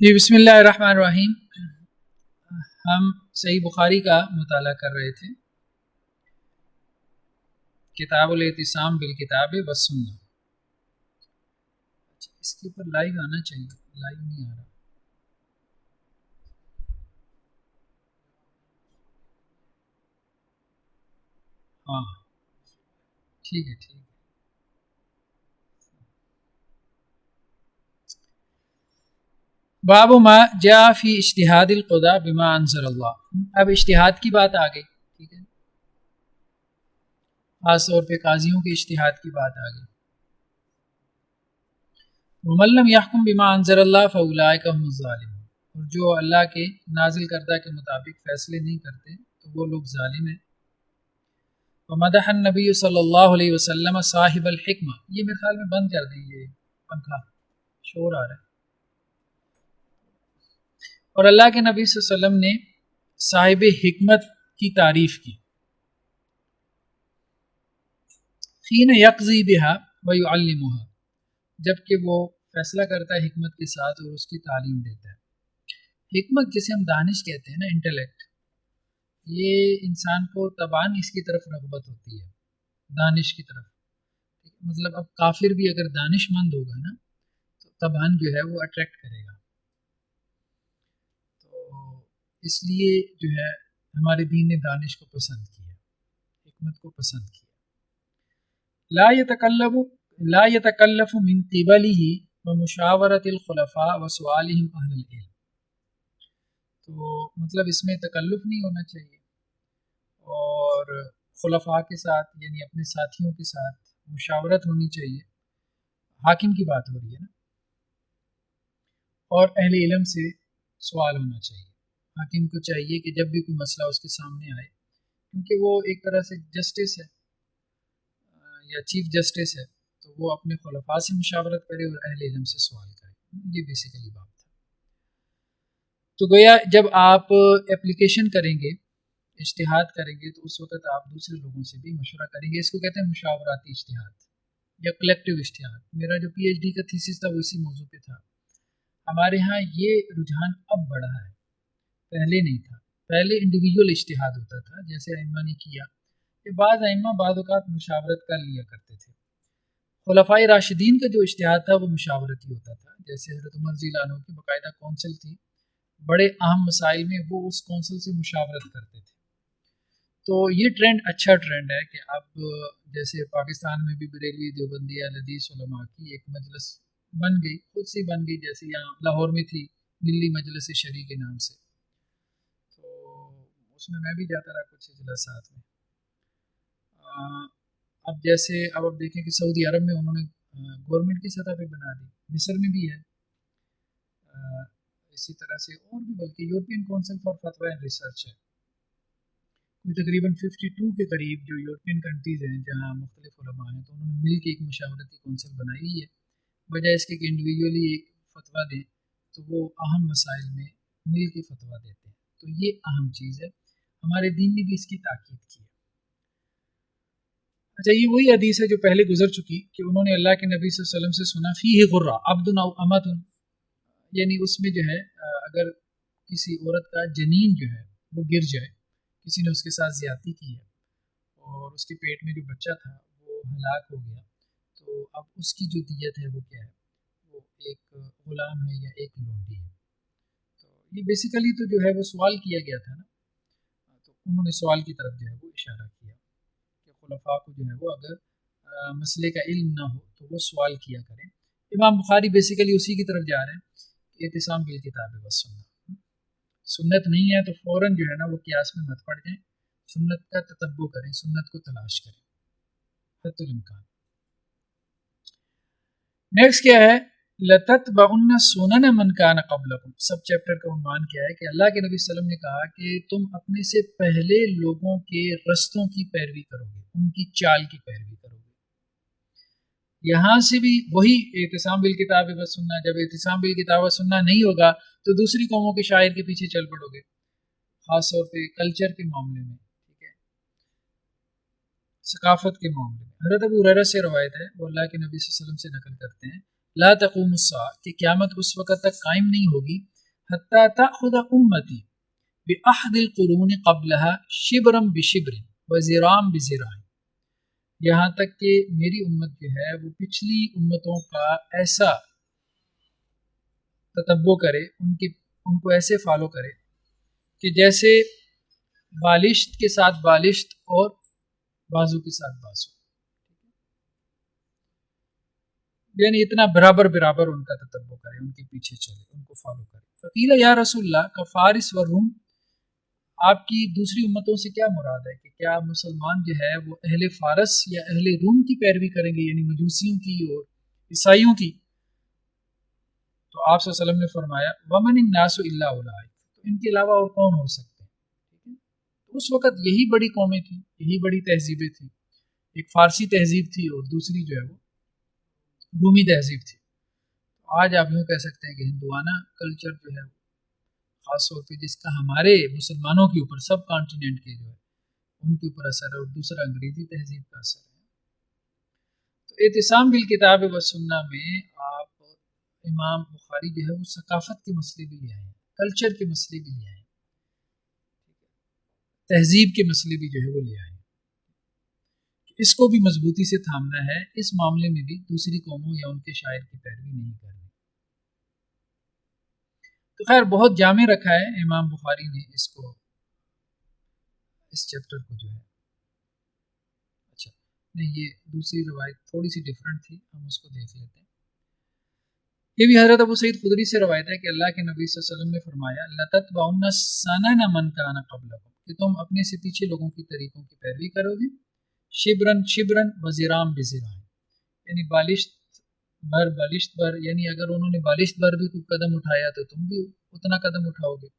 جی بسم اللہ الرحمن الرحیم۔ ہم صحیح بخاری کا مطالعہ کر رہے تھے، کتاب الاعتصام بالکتاب والسنہ۔ اس کے اوپر لائیو آنا چاہیے، لائیو نہیں آ رہا۔ ہاں ٹھیک ہے ٹھیک ہے۔ باب ما جاء فی اجتہاد القضاء بما انزل اللہ۔ اب اجتہاد کی بات آ گئی، ٹھیک ہے، خاص طور پہ قاضیوں کے اجتہاد کی بات آ گئی۔ ومن لم یحکم بما انزل اللہ فاولئک هم الظالمون، اور جو اللہ کے نازل کردہ کے مطابق فیصلے نہیں کرتے تو وہ لوگ ظالم ہیں۔ ومدح النبی صلی اللہ علیہ وسلم صاحب الحکمہ، یہ میرے خیال میں بند کر دیں، یہ پنکھا شور آ رہا ہے۔ اور اللہ کے نبی صلی اللہ علیہ وسلم نے صاحب حکمت کی تعریف کی، حین یقضی بہا ویعلمہا، جب کہ وہ فیصلہ کرتا ہے حکمت کے ساتھ اور اس کی تعلیم دیتا ہے۔ حکمت جسے ہم دانش کہتے ہیں نا، انٹلیکٹ، یہ انسان کو طبعاً اس کی طرف رغبت ہوتی ہے، دانش کی طرف۔ مطلب اب کافر بھی اگر دانش مند ہوگا نا تو طبعاً جو ہے وہ اٹریکٹ کرے گا۔ اس لیے جو ہے ہمارے دین نے دانش کو پسند کیا، حکمت کو پسند کیا۔ لا يتکلف من قبله ومشاورت الخلفاء وسؤالهم اہل العلم، تو مطلب اس میں تکلف نہیں ہونا چاہیے، اور خلفاء کے ساتھ یعنی اپنے ساتھیوں کے ساتھ مشاورت ہونی چاہیے، حاکم کی بات ہو رہی ہے نا، اور اہل علم سے سوال ہونا چاہیے۔ حاکم کو چاہیے کہ جب بھی کوئی مسئلہ اس کے سامنے آئے، کیونکہ وہ ایک طرح سے جسٹس ہے یا چیف جسٹس ہے، تو وہ اپنے خلفاء سے مشاورت کرے اور اہل علم سے سوال کرے۔ یہ بیسیکلی بات ہے۔ تو گویا جب آپ اپلیکیشن کریں گے، اجتہاد کریں گے، تو اس وقت آپ دوسرے لوگوں سے بھی مشورہ کریں گے۔ اس کو کہتے ہیں مشاوراتی اجتہاد یا کلیکٹیو اجتہاد۔ میرا جو پی ایچ ڈی کا تھیسس تھا وہ اسی موضوع پہ تھا۔ ہمارے ہاں یہ رجحان اب بڑھا ہے، پہلے نہیں تھا۔ پہلے انڈیویجول اجتہاد ہوتا تھا، جیسے ائمہ نے کیا، کہ بعض ائمہ بعض اوقات مشاورت کر لیا کرتے تھے۔ خلفائے راشدین کا جو اجتہاد تھا وہ مشاورتی ہوتا تھا، جیسے حضرت عمر رضی اللہ عنہ کی باقاعدہ کونسل تھی، بڑے اہم مسائل میں وہ اس کونسل سے مشاورت کرتے تھے۔ تو یہ ٹرینڈ اچھا ٹرینڈ ہے کہ اب جیسے پاکستان میں بھی بریلوی دیوبندی اہل حدیث علماء کی ایک مجلس بن گئی، خود سے بن گئی، جیسے یہاں لاہور میں تھی دلی مجلس شرعی کے نام سے، تو اس میں بھی جاتا رہا کچھ اجلاسات میں۔ اب جیسے اب دیکھیں کہ سعودی عرب میں انہوں نے گورنمنٹ کی سطح پہ بنا دی، مصر میں بھی ہے اسی طرح سے، اور بھی بلکہ یورپین کونسل فار فتویٰ اینڈ ریسرچ ہے، کوئی تقریباً 52 کے قریب جو یورپین کنٹریز ہیں جہاں مختلف علماء ہیں، تو انہوں نے مل کے ایک مشاورتی کونسل بنائی ہے، بجائے اس کے کہ انڈیویجولی ایک فتویٰ دیں، تو وہ اہم مسائل میں مل کے فتویٰ دیتے ہیں۔ تو یہ اہم چیز ہے، ہمارے دین نے بھی اس کی تاکید کی ہے۔ اچھا، یہ وہی حدیث ہے جو پہلے گزر چکی کہ انہوں نے اللہ کے نبی صلی اللہ علیہ وسلم سے سنا فیہ غرہ عبد او امۃ، یعنی اس میں جو ہے اگر کسی عورت کا جنین جو ہے وہ گر جائے، کسی نے اس کے ساتھ زیادتی کی ہے اور اس کے پیٹ میں جو بچہ تھا وہ ہلاک ہو گیا، تو اب اس کی جو دیت ہے وہ کیا ہے، وہ ایک غلام ہے یا ایک لونڈی ہے۔ تو یہ بیسیکلی تو جو ہے وہ سوال کیا گیا تھا نا، تو انہوں نے سوال کی طرف جو ہے وہ اشارہ کیا کہ خلفاء کو جو ہے وہ اگر مسئلے کا علم نہ ہو تو وہ سوال کیا کریں۔ امام بخاری بیسیکلی اسی کی طرف جا رہے ہیں کہ اعتصام بالکتاب والسنہ، سنت نہیں ہے تو فوراً جو ہے نا وہ قیاس میں مت پڑ جائیں، سنت کا تتبع کریں، سنت کو تلاش کریں حتی الامکان۔ نیکسٹ کیا ہے، لَتَتْبَعُنَّ سُنَنَ مَنْ كَانَ قَبْلَكُمْ، سب چیپٹر کا عنوان کیا ہے کہ اللہ کے نبی صلی اللہ علیہ وسلم نے کہا کہ تم اپنے سے پہلے لوگوں کے رستوں کی پیروی کرو گے، ان کی چال کی پیروی کرو گے۔ یہاں سے بھی وہی اعتصام بالکتاب والسنہ، جب اعتصام بالکتاب والسنہ نہیں ہوگا تو دوسری قوموں کے شاعر کے پیچھے چل پڑو گے، خاص طور پہ کلچر کے معاملے میں، ٹھیک ہے، ثقافت کے معاملے میں۔ حضرت ابو ہریرہ سے روایت ہے، وہ اللہ کے نبی صلی اللہ علیہ وسلم سے نقل کرتے ہیں، لا تقوم الساعہ، کہ قیامت اس وقت تک قائم نہیں ہوگی حتی تأخذ امتی بعہد القرون قبلها شبرا بشبر وذراعا بذراع، یہاں تک کہ میری امت جو ہے وہ پچھلی امتوں کا ایسا تتبع کرے، ان کو ایسے فالو کرے کہ جیسے بالشت کے ساتھ بالشت اور بازو کے ساتھ بازو، یعنی اتنا برابر برابر ان کا تتبع کرے، ان کے پیچھے چلے، ان کو فالو کرے۔ فقیل یا رسول اللہ کا فارس و روم، آپ کی دوسری امتوں سے کیا مراد ہے کہ کیا مسلمان جو ہے وہ اہل فارس یا اہل روم کی پیروی کریں گے، یعنی مجوسیوں کی اور عیسائیوں کی؟ تو آپ صلی اللہ علیہ وسلم نے فرمایا ومن الناس الا اولئک، تو ان کے علاوہ اور کون ہو سکتے ہیں؟ تو اس وقت یہی بڑی قومیں تھیں، یہی بڑی تہذیبیں تھیں، ایک فارسی تہذیب تھی اور دوسری جو ہے وہ رومی تہذیب تھی۔ آج آپ یوں کہہ سکتے ہیں کہ ہندوانہ کلچر جو ہے خاص طور پہ جس کا ہمارے مسلمانوں کے اوپر، سب کانٹیننٹ کے جو ہے ان کے اوپر اثر ہے، اور دوسرا انگریزی تہذیب کا اثر ہے۔ تو اعتصام بالکتاب و سنہ میں آپ امام بخاری جو ہے وہ ثقافت کے مسئلے بھی لے آئے ہیں، کلچر کے مسئلے بھی لے آئے ہیں، تہذیب کے مسئلے بھی جو ہے وہ لے آئے ہیں۔ اس کو بھی مضبوطی سے تھامنا ہے، اس معاملے میں بھی دوسری قوموں یا ان کے شاعر کی پیروی نہیں کرنی۔ تو خیر بہت جامع رکھا ہے امام بخاری نے اس کو، اس چیپٹر کو جو ہے۔ اچھا نہیں، یہ دوسری روایت تھوڑی سی ڈیفرنٹ تھی، ہم اس کو دیکھ لیتے ہیں۔ یہ بھی حضرت ابو سعید خدری سے روایت ہے کہ اللہ کے نبی صلی اللہ علیہ وسلم نے فرمایا لَتَتْبَعُنَّ سَنَنَ مَنْ كَانَ قَبْلَكُمْ، کہ تم اپنے سے پیچھے لوگوں کی طریقوں کی پیروی کرو گے، شبرن شبرن وزرام بزرام، یعنی بالشت بر بالشت بر، یعنی اگر انہوں نے بالشت بر بھی کوئی قدم اٹھایا تو تم بھی اتنا قدم اٹھاؤ گے،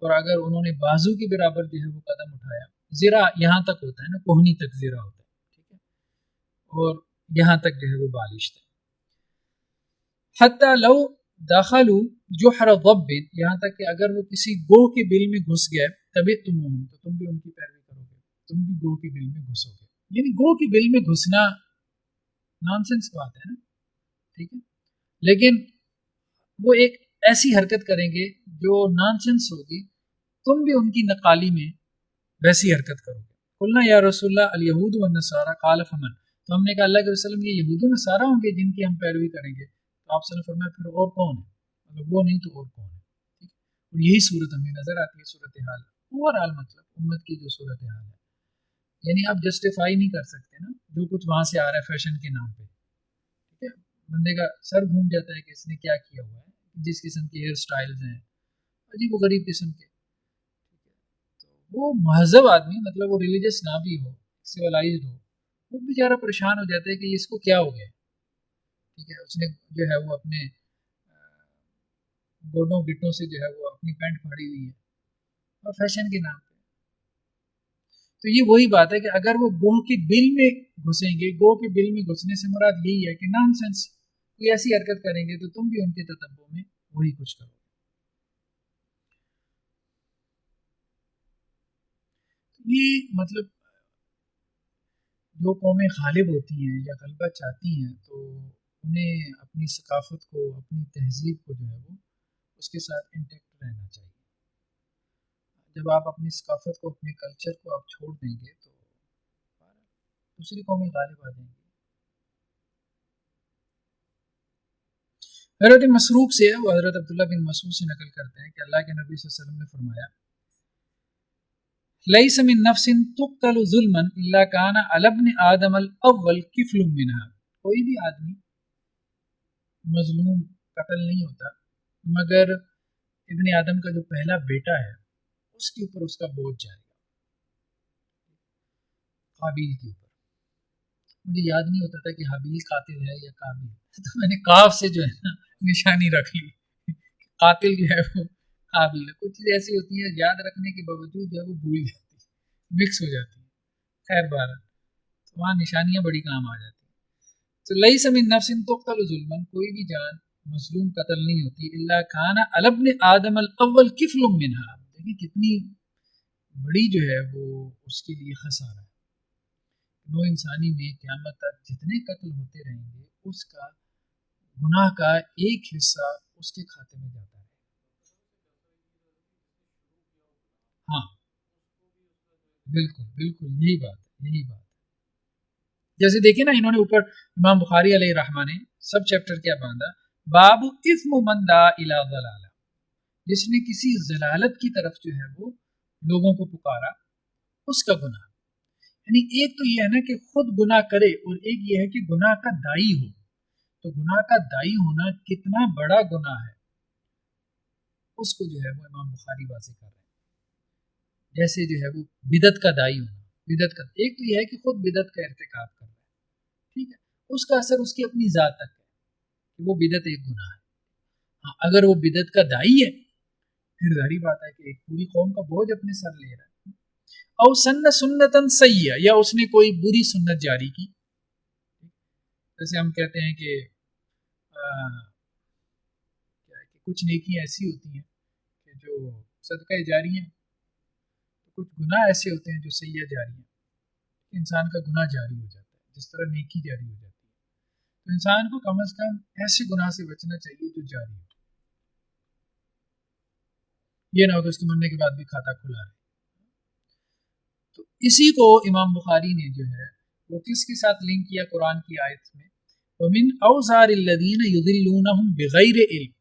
اور اگر انہوں نے بازو کے برابر جو ہے وہ قدم اٹھایا، زرا یہاں تک ہوتا ہے نا، کوہنی تک زرا ہوتا ہے، ٹھیک ہے، اور یہاں تک جو ہے وہ بالشت ہے۔ حتی لو داخلوا جحر ضب، یہاں تک کہ اگر وہ کسی گوہ کے بل میں گھس گئے، تبعتموہم، تو تم بھی ان کی پیروی کرو گے، تم بھی گوہ کے بل میں گھسو گے۔ یعنی گوہ کے بل میں گھسنا نانسنس بات ہے نا، ٹھیک ہے، لیکن وہ ایک ایسی حرکت کریں گے جو نانسنس ہوگی، تم بھی ان کی نقالی میں ویسی حرکت کرو گے۔ قلنا یا رسول اللہ الیہود والنصارى قال فمن، تو ہم نے کہا اللہ کے رسول یہ یہود و نصارہ ہوں گے جن کی ہم پیروی کریں گے؟ تو آپ صلی اللہ علیہ وسلم فرمایا پھر اور کون ہے، مطلب وہ نہیں تو اور کون ہے؟ ٹھیک ہے، اور یہی صورت ہمیں نظر آتی ہے، صورتحال اوورآل، مطلب امت کی جو صورتحال ہے، یعنی آپ جسٹیفائی نہیں کر سکتے نا جو کچھ وہاں سے آ رہا ہے فیشن کے نام پہ، ٹھیک ہے، بندے کا سر گھوم جاتا ہے کہ اس نے کیا کیا ہوا ہے، جس قسم کے ہیئر سٹائلز ہیں عجیب و غریب قسم کے، تو وہ مہذب آدمی، مطلب وہ ریلیجس نہ بھی ہو، سیولائزڈ ہو، وہ بیچارہ پریشان ہو جاتا ہے کہ اس کو کیا ہو گیا، ٹھیک ہے، اس نے جو ہے وہ اپنے گوڈوں گٹوں سے جو ہے وہ اپنی پینٹ پھاڑی ہوئی ہے اور فیشن کے نام پہ۔ تو یہ وہی بات ہے کہ اگر وہ گوہ کے بل میں گھسیں گے، گوہ کے بل میں گھسنے سے مراد یہی ہے کہ نان سینس کوئی ایسی حرکت کریں گے تو تم بھی ان کے تتبع میں وہی کچھ کرو گے۔ یہ مطلب جو قومیں غالب ہوتی ہیں یا غلبہ چاہتی ہیں تو انہیں اپنی ثقافت کو، اپنی تہذیب کو جو ہے وہ اس کے ساتھ انٹیکٹ رہنا چاہیے۔ جب آپ اپنی ثقافت کو، اپنے کلچر کو آپ چھوڑ دیں گے تو دوسری قومیں غالب آ جائیں گی۔ حضرت مسروق سے ہے، وہ حضرت عبداللہ بن مسعود سے نقل کرتے ہیں کہ اللہ کے نبی صلی اللہ علیہ وسلم نے فرمایا لیس من نفس تقتل ظلما الا کان علی ابن آدم الاول کفل منها، کوئی بھی آدمی مظلوم قتل نہیں ہوتا مگر ابن آدم کا جو پہلا بیٹا ہے اس کے اوپر اس کا بوجھ جائے گا، قابیل کے اوپر۔ مجھے یاد نہیں ہوتا تھا کہ حابیل قاتل ہے یا قابیل، تو میں نے کاف سے جو ہے نا نشانی رکھ لی، قاتل جو ہے وہ قابیل ہے۔ کچھ چیز ایسی ہوتی ہے یاد رکھنے کے باوجود جو ہے وہ بھول جاتی ہے، مکس ہو جاتی ہے، خیر بہرحال تو وہاں نشانیاں بڑی کام آ جاتی ہیں۔ تو لیس من نفس تقتل ظلما، کوئی بھی جان مظلوم قتل نہیں ہوتی، الا کان علی ابن آدم الاول کفل منها، دیکھیں کتنی بڑی جو ہے وہ اس کے لیے خسارہ ہے۔ نو انسانی میں قیامت تک جتنے قتل ہوتے رہیں گے اس کا گناہ کا ایک حصہ اس کے کھاتے میں جاتا ہے۔ ہاں بالکل بالکل یہی بات ہے، یہی بات ہے۔ جیسے دیکھیں نا انہوں نے اوپر امام بخاری علیہ الرحمہ نے سب چیپٹر کیا باندھا، باب اثم من دعا الی ضلالہ، جس نے کسی ضلالت کی طرف جو ہے وہ لوگوں کو پکارا، اس کا گناہ۔ یعنی ایک تو یہ ہے نا کہ خود گناہ کرے، اور ایک یہ ہے کہ گناہ کا دائی ہو۔ تو گناہ کا دائی ہونا کتنا بڑا گناہ ہے، اس کو جو ہے وہ امام بخاری واضح کر رہے ہیں۔ جیسے جو ہے وہ بدعت کا دائی ہونا، بدعت کا ایک تو یہ ہے کہ خود بدعت کا ارتکاب کر رہا ہے، ٹھیک ہے، اس کا اثر اس کی اپنی ذات تک ہے کہ وہ بدعت ایک گناہ ہے۔ ہاں اگر وہ بدعت کا دائی ہے پھر ظاہری بات ہے کہ ایک پوری قوم کا بوجھ اپنے سر لے رہا ہے۔ او سن سنتن سیئہ، یا اس نے کوئی بری سنت جاری کی، جیسے ہم کہتے ہیں کہ کچھ نیکیاں ایسی ہوتی ہیں کہ جو صدقہ جاری ہیں، کچھ گناہ ایسے ہوتے ہیں جو سیئہ جاری ہیں، انسان کا گناہ جاری ہو جاتا ہے جس طرح نیکی جاری ہو جاتی ہے۔ تو انسان کو کم از کم ایسے گناہ سے بچنا چاہیے جو جاری ہو، یہ نہ ہو کہ اس کے مرنے کے بعد بھی کھاتا کھلا رہے۔ تو اسی کو امام بخاری نے جو ہے وہ کس کے ساتھ لنک کیا قرآن کی آیت میں، وَمِنْ أَوْزَارِ الَّذِينَ يُضِلُّونَهُمْ بِغَيْرِ علم،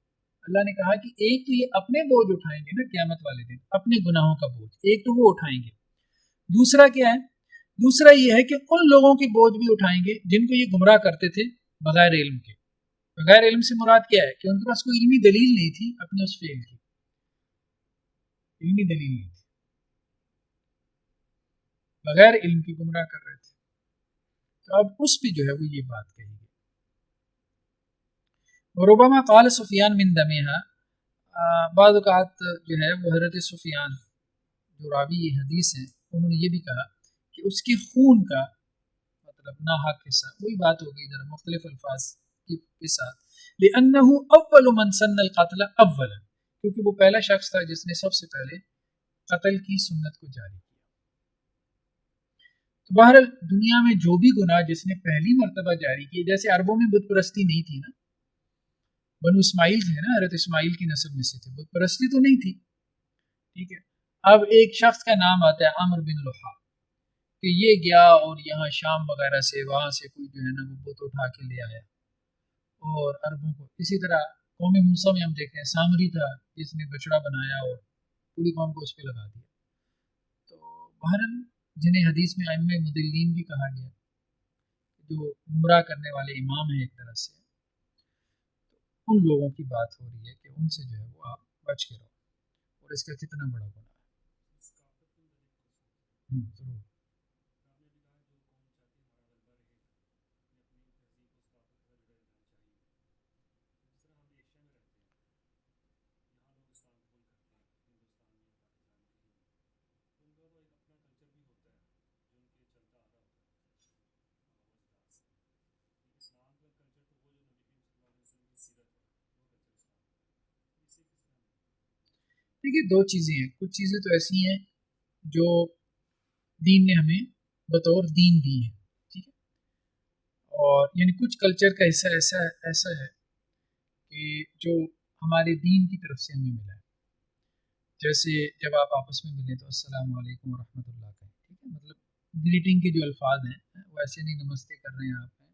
اللہ نے کہا کہ ایک تو یہ اپنے بوجھ اٹھائیں گے نا قیامت والے دن، اپنے گناہوں کا بوجھ ایک تو وہ اٹھائیں گے، دوسرا کیا ہے، دوسرا یہ ہے کہ ان لوگوں کی بوجھ بھی اٹھائیں گے جن کو یہ گمراہ کرتے تھے بغیر علم کے۔ بغیر علم سے مراد کیا ہے کہ ان کے پاس کوئی علمی دلیل نہیں تھی اپنے اس فعل کی، علمی دلیل نہیں تھی، بغیر علم کی گمراہ کر رہے تھے، تو اب اس پہ جو ہے وہ یہ بات کہی گئی۔ ربما قال سفیان من دمیہا، بعض اوقات جو ہے وہ حضرت سفیان جو راوی یہ حدیث ہیں انہوں نے یہ بھی کہا کہ اس کے خون کا مطلب ناحق حصہ، وہی بات ہو گئی ذرا مختلف الفاظ کے ساتھ، لأنه اول من سن القتل اولا، کیونکہ وہ پہلا شخص تھا جس نے سب سے پہلے قتل کی سنت کو جاری کیا۔ تو بہرحال دنیا میں جو بھی گناہ جس نے پہلی مرتبہ جاری کی، جیسے عربوں میں بت پرستی نہیں تھی نا، بنو اسماعیل تھے نا، حضرت اسماعیل کی نسل میں سے تھے، بت پرستی تو نہیں تھی، ٹھیک ہے۔ اب ایک شخص کا نام آتا ہے عامر بن لحا، کہ یہ گیا اور یہاں شام وغیرہ سے وہاں سے کوئی جو ہے نا وہ بت اٹھا کے لے آیا، اور عربوں کو اسی طرح قوم موسیٰ میں ہم دیکھتے ہیں سامری تھا جس نے بچڑا بنایا اور پوری قوم کو اس پہ لگا دیا۔ تو بہرحال جنہیں حدیث میں ائمہ مضلین بھی کہا گیا، جو گمراہ کرنے والے امام ہیں ایک طرح سے، ان لوگوں کی بات ہو رہی ہے کہ ان سے جو ہے وہ آپ بچ کے رہو، اور اس کا کتنا بڑا گناہ ہے۔ ضرور دیکھیے دو چیزیں ہیں، کچھ چیزیں تو ایسی ہیں جو دین نے ہمیں بطور دین دی ہیں، ٹھیک ہے، اور یعنی کچھ کلچر کا حصہ ایسا ہے کہ جو ہمارے دین کی طرف سے ہمیں ملا ہے، جیسے جب آپ آپس میں ملیں تو السلام علیکم ورحمۃ اللہ کہیں، ٹھیک ہے، مطلب گریٹنگ کے جو الفاظ ہیں وہ ایسے نہیں نمستے کر رہے ہیں آپ ہیں،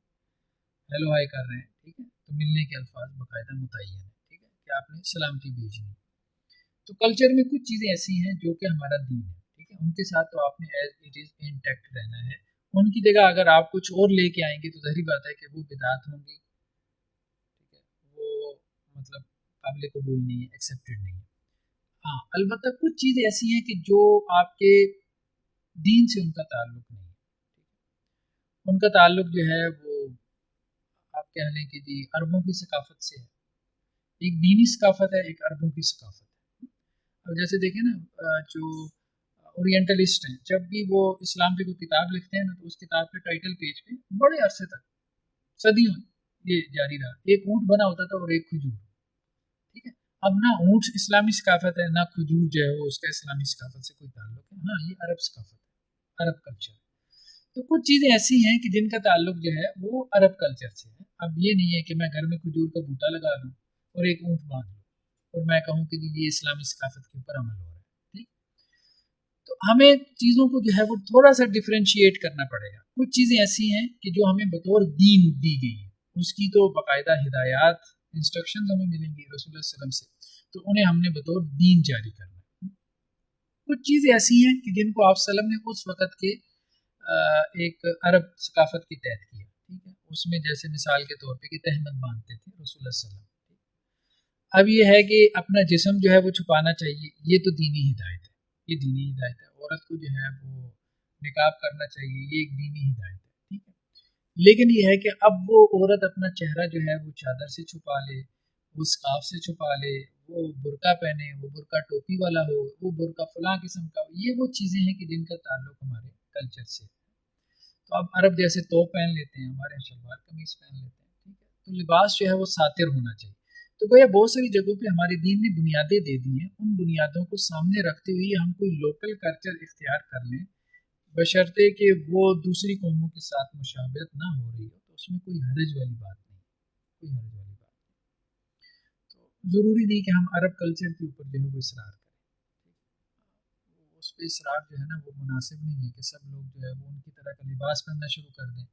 ہیلو ہائی کر رہے ہیں، ٹھیک ہے، تو ملنے کے الفاظ باقاعدہ متعین ہیں، ٹھیک ہے، کہ آپ نے سلامتی بھیجنی۔ تو کلچر میں کچھ چیزیں ایسی ہیں جو کہ ہمارا دین ہے، ٹھیک ہے، ان کے ساتھ تو آپ نے ایز اٹ از انٹیکٹ رہنا ہے، ان کی جگہ اگر آپ کچھ اور لے کے آئیں گے تو ظاہری بات ہے کہ وہ بدعت ہوں گی، ٹھیک ہے، وہ مطلب قابل قبول نہیں ہے، ایکسیپٹیڈ نہیں ہے۔ ہاں البتہ کچھ چیزیں ایسی ہیں کہ جو آپ کے دین سے ان کا تعلق نہیں ہے، ان کا تعلق جو ہے وہ آپ کہہ لیں کہ جی عربوں کی ثقافت سے ہے، ایک دینی ثقافت ہے، ایک عربوں کی ثقافت ہے۔ اب جیسے دیکھیں نا جو اورینٹلسٹ ہیں جب بھی وہ اسلام پہ کوئی کتاب لکھتے ہیں نا تو اس کتاب کے ٹائٹل پیج پہ بڑے عرصے تک صدیوں یہ جاری رہا، ایک اونٹ بنا ہوتا تھا اور ایک کھجور، ٹھیک ہے، اب نہ اونٹ اسلامی ثقافت ہے نہ کھجور جو ہے وہ اس کا اسلامی ثقافت سے کوئی تعلق ہے، ہاں یہ عرب ثقافت ہے، عرب کلچر۔ تو کچھ چیزیں ایسی ہیں کہ جن کا تعلق جو ہے وہ عرب کلچر سے ہے۔ اب یہ نہیں ہے کہ میں گھر میں کھجور کا بوٹا لگا دوں اور ایک اونٹ باندھ لوں اور میں کہوں کہ یہ اسلامی ثقافت کے اوپر عمل ہو رہا ہے، ٹھیک۔ ہمیں چیزوں کو جو ہے وہ تھوڑا سا ڈفرینشیٹ کرنا پڑے گا. کچھ چیزیں ایسی ہیں کہ جو ہمیں بطور دین دی گئی ہیں، اس کی تو باقاعدہ ہدایات انسٹرکشنز ہمیں ملیں گی رسول اللہ صلی اللہ علیہ وسلم سے، تو انہیں ہم نے بطور دین جاری کرنا ہے. کچھ چیزیں ایسی ہیں کہ جن کو آپ صلی اللہ علیہ وسلم نے اس وقت کے ایک عرب ثقافت کے تحت کیا، ٹھیک ہے. اس میں جیسے مثال کے طور پہ کہ تہمت باندھتے تھے رسول اللہ صلی اللہ علیہ وسلم. اب یہ ہے کہ اپنا جسم جو ہے وہ چھپانا چاہیے، یہ تو دینی ہدایت ہے، یہ دینی ہدایت ہے. عورت کو جو ہے وہ نقاب کرنا چاہیے، یہ ایک دینی ہدایت ہے، ٹھیک ہے. لیکن یہ ہے کہ اب وہ عورت اپنا چہرہ جو ہے وہ چادر سے چھپا لے، وہ اسکارف سے چھپا لے، وہ برقع پہنے، وہ برقع ٹوپی والا ہو، وہ برقع فلاں قسم کا ہو، یہ وہ چیزیں ہیں کہ جن کا تعلق ہمارے کلچر سے. تو اب عرب جیسے توپ پہن لیتے ہیں، ہمارے یہاں شلوار قمیض پہن لیتے ہیں، ٹھیک ہے. تو لباس جو ہے وہ ساتر ہونا چاہیے. تو گویا بہت ساری جگہوں پہ ہمارے دین نے بنیادیں دے دی ہیں، ان بنیادوں کو سامنے رکھتے ہوئے ہم کوئی لوکل کلچر اختیار کر لیں، بشرطے کہ وہ دوسری قوموں کے ساتھ مشابہت نہ ہو رہی ہو، تو اس میں کوئی حرج والی بات نہیں، کوئی حرج والی بات نہیں. تو ضروری نہیں کہ ہم عرب کلچر کے اوپر جو ہے وہ اصرار کریں، اس پہ اصرار جو ہے نا وہ مناسب نہیں ہے کہ سب لوگ جو ہے وہ ان کی طرح کا لباس پہننا شروع کر دیں.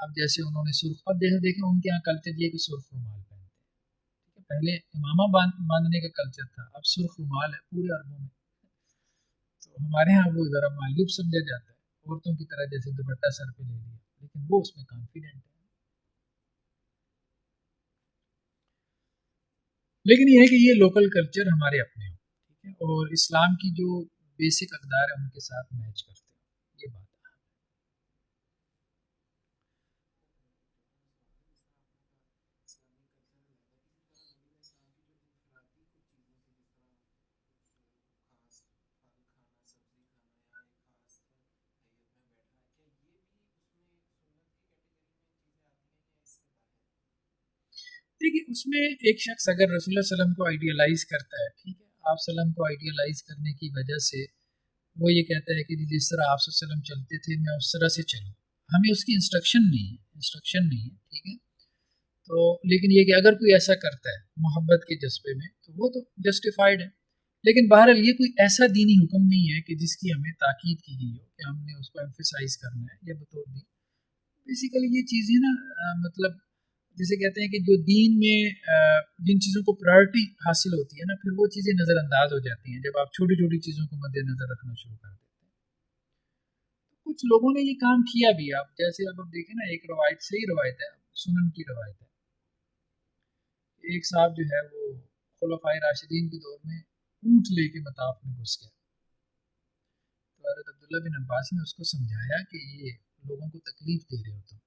اب جیسے انہوں نے سرخ، اب جیسے دیکھیں ان کے یہاں کلچر یہ کہ سرخ رومال پہنتے ہیں، پہلے امامہ باندھنے کا کلچر تھا، اب سرخ رومال ہے پورے عربوں میں. تو ہمارے ہاں وہ ذرا معیوب سمجھا جاتا ہے، عورتوں کی طرح جیسے دوپٹہ سر پہ لے لیا، لیکن وہ اس میں کانفیڈنٹ ہے. لیکن یہ ہے کہ یہ لوکل کلچر ہمارے اپنے ہوں، ٹھیک ہے، اور اسلام کی جو بیسک اقدار ہے ان کے ساتھ میچ کرتے ہیں، یہ بات ہے. دیکھیے اس میں ایک شخص اگر رسول اللہ صلی اللہ علیہ وسلم کو آئیڈیالائز کرتا ہے، ٹھیک ہے، آپ صلی اللہ علیہ وسلم کو آئیڈیالائز کرنے کی وجہ سے وہ یہ کہتا ہے کہ جس طرح آپ صلی اللہ علیہ وسلم چلتے تھے میں اس طرح سے چلوں، ہمیں اس کی انسٹرکشن نہیں ہے، ٹھیک ہے. تو لیکن یہ کہ اگر کوئی ایسا کرتا ہے محبت کے جذبے میں تو وہ تو جسٹیفائڈ ہے. لیکن بہرحال یہ کوئی ایسا دینی حکم نہیں ہے کہ جس کی ہمیں تاکید کی گئی ہو کہ ہم نے اس کو ایمفیسائز کرنا ہے یا بطور دین. بیسیکلی یہ چیزیں نا مطلب جسے کہتے ہیں کہ جو دین میں جن چیزوں کو پرائرٹی حاصل ہوتی ہے نا، پھر وہ چیزیں نظر انداز ہو جاتی ہیں جب آپ چھوٹی چھوٹی چیزوں کو مد نظر رکھنا شروع کر دیتے ہیں. کچھ لوگوں نے یہ کام کیا بھی. آپ جیسے اب دیکھیں نا، ایک روایت صحیح روایت ہے، سنن کی روایت ہے، ایک صاحب جو ہے وہ خلفائے راشدین کے دور میں اونٹ لے کے مطاف میں گھس گیا. تو حضرت عبداللہ بن عباس نے اس کو سمجھایا کہ یہ لوگوں کو تکلیف دے رہے ہو تم.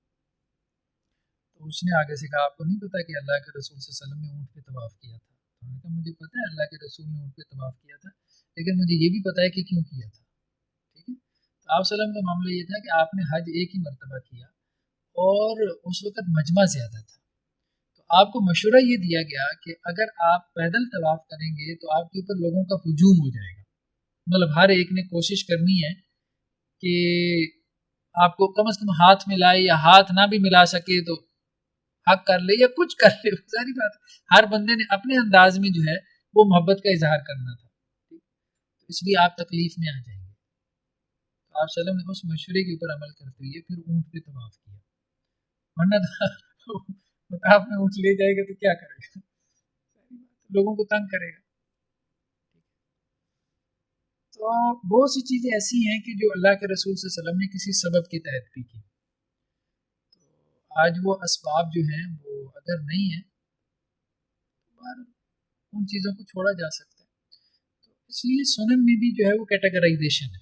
تو اس نے آگے سے کہا آپ کو نہیں پتا کہ اللہ کے رسول صلی اللہ علیہ وسلم نے اونٹ پہ طواف کیا تھا؟ تو میں نے کہا مجھے پتا ہے اللہ کے رسول نے اونٹ پہ طواف کیا تھا، لیکن مجھے یہ بھی پتا ہے کہ کیوں کیا تھا، ٹھیک ہے. تو آپ صلی اللہ علیہ وسلم کا معاملہ یہ تھا کہ آپ نے حج ایک ہی مرتبہ کیا اور اس وقت مجمع زیادہ تھا. تو آپ کو مشورہ یہ دیا گیا کہ اگر آپ پیدل طواف کریں گے تو آپ کے اوپر لوگوں کا ہجوم ہو جائے گا. مطلب ہر ایک نے کوشش کرنی ہے کہ آپ کو کم از کم ہاتھ ملائے، یا ہاتھ نہ بھی ملا سکے تو حق کر لے یا کچھ کر لے. ساری بات ہر بندے نے اپنے انداز میں جو ہے وہ محبت کا اظہار کرنا تھا، اس لیے آپ تکلیف میں آ جائیں گے. تو آپ صلی اللہ علیہ وسلم نے اس مشورے کے اوپر عمل کرتے ہوئے پھر اونٹ پہ طواف کیا، ورنہ مطاف میں اونٹ لے جائے گا تو کیا کرے گا، لوگوں کو تنگ کرے گا. تو بہت سی چیزیں ایسی ہیں کہ جو اللہ کے رسول صلی اللہ علیہ وسلم نے کسی سبب کے تحت بھی کی. تو آج وہ اسباب جو ہیں وہ اگر نہیں ہیں تو ان چیزوں کو چھوڑا جا سکتا ہے. تو اس لیے سنن میں بھی جو ہے وہ کیٹیگرائزیشن ہے.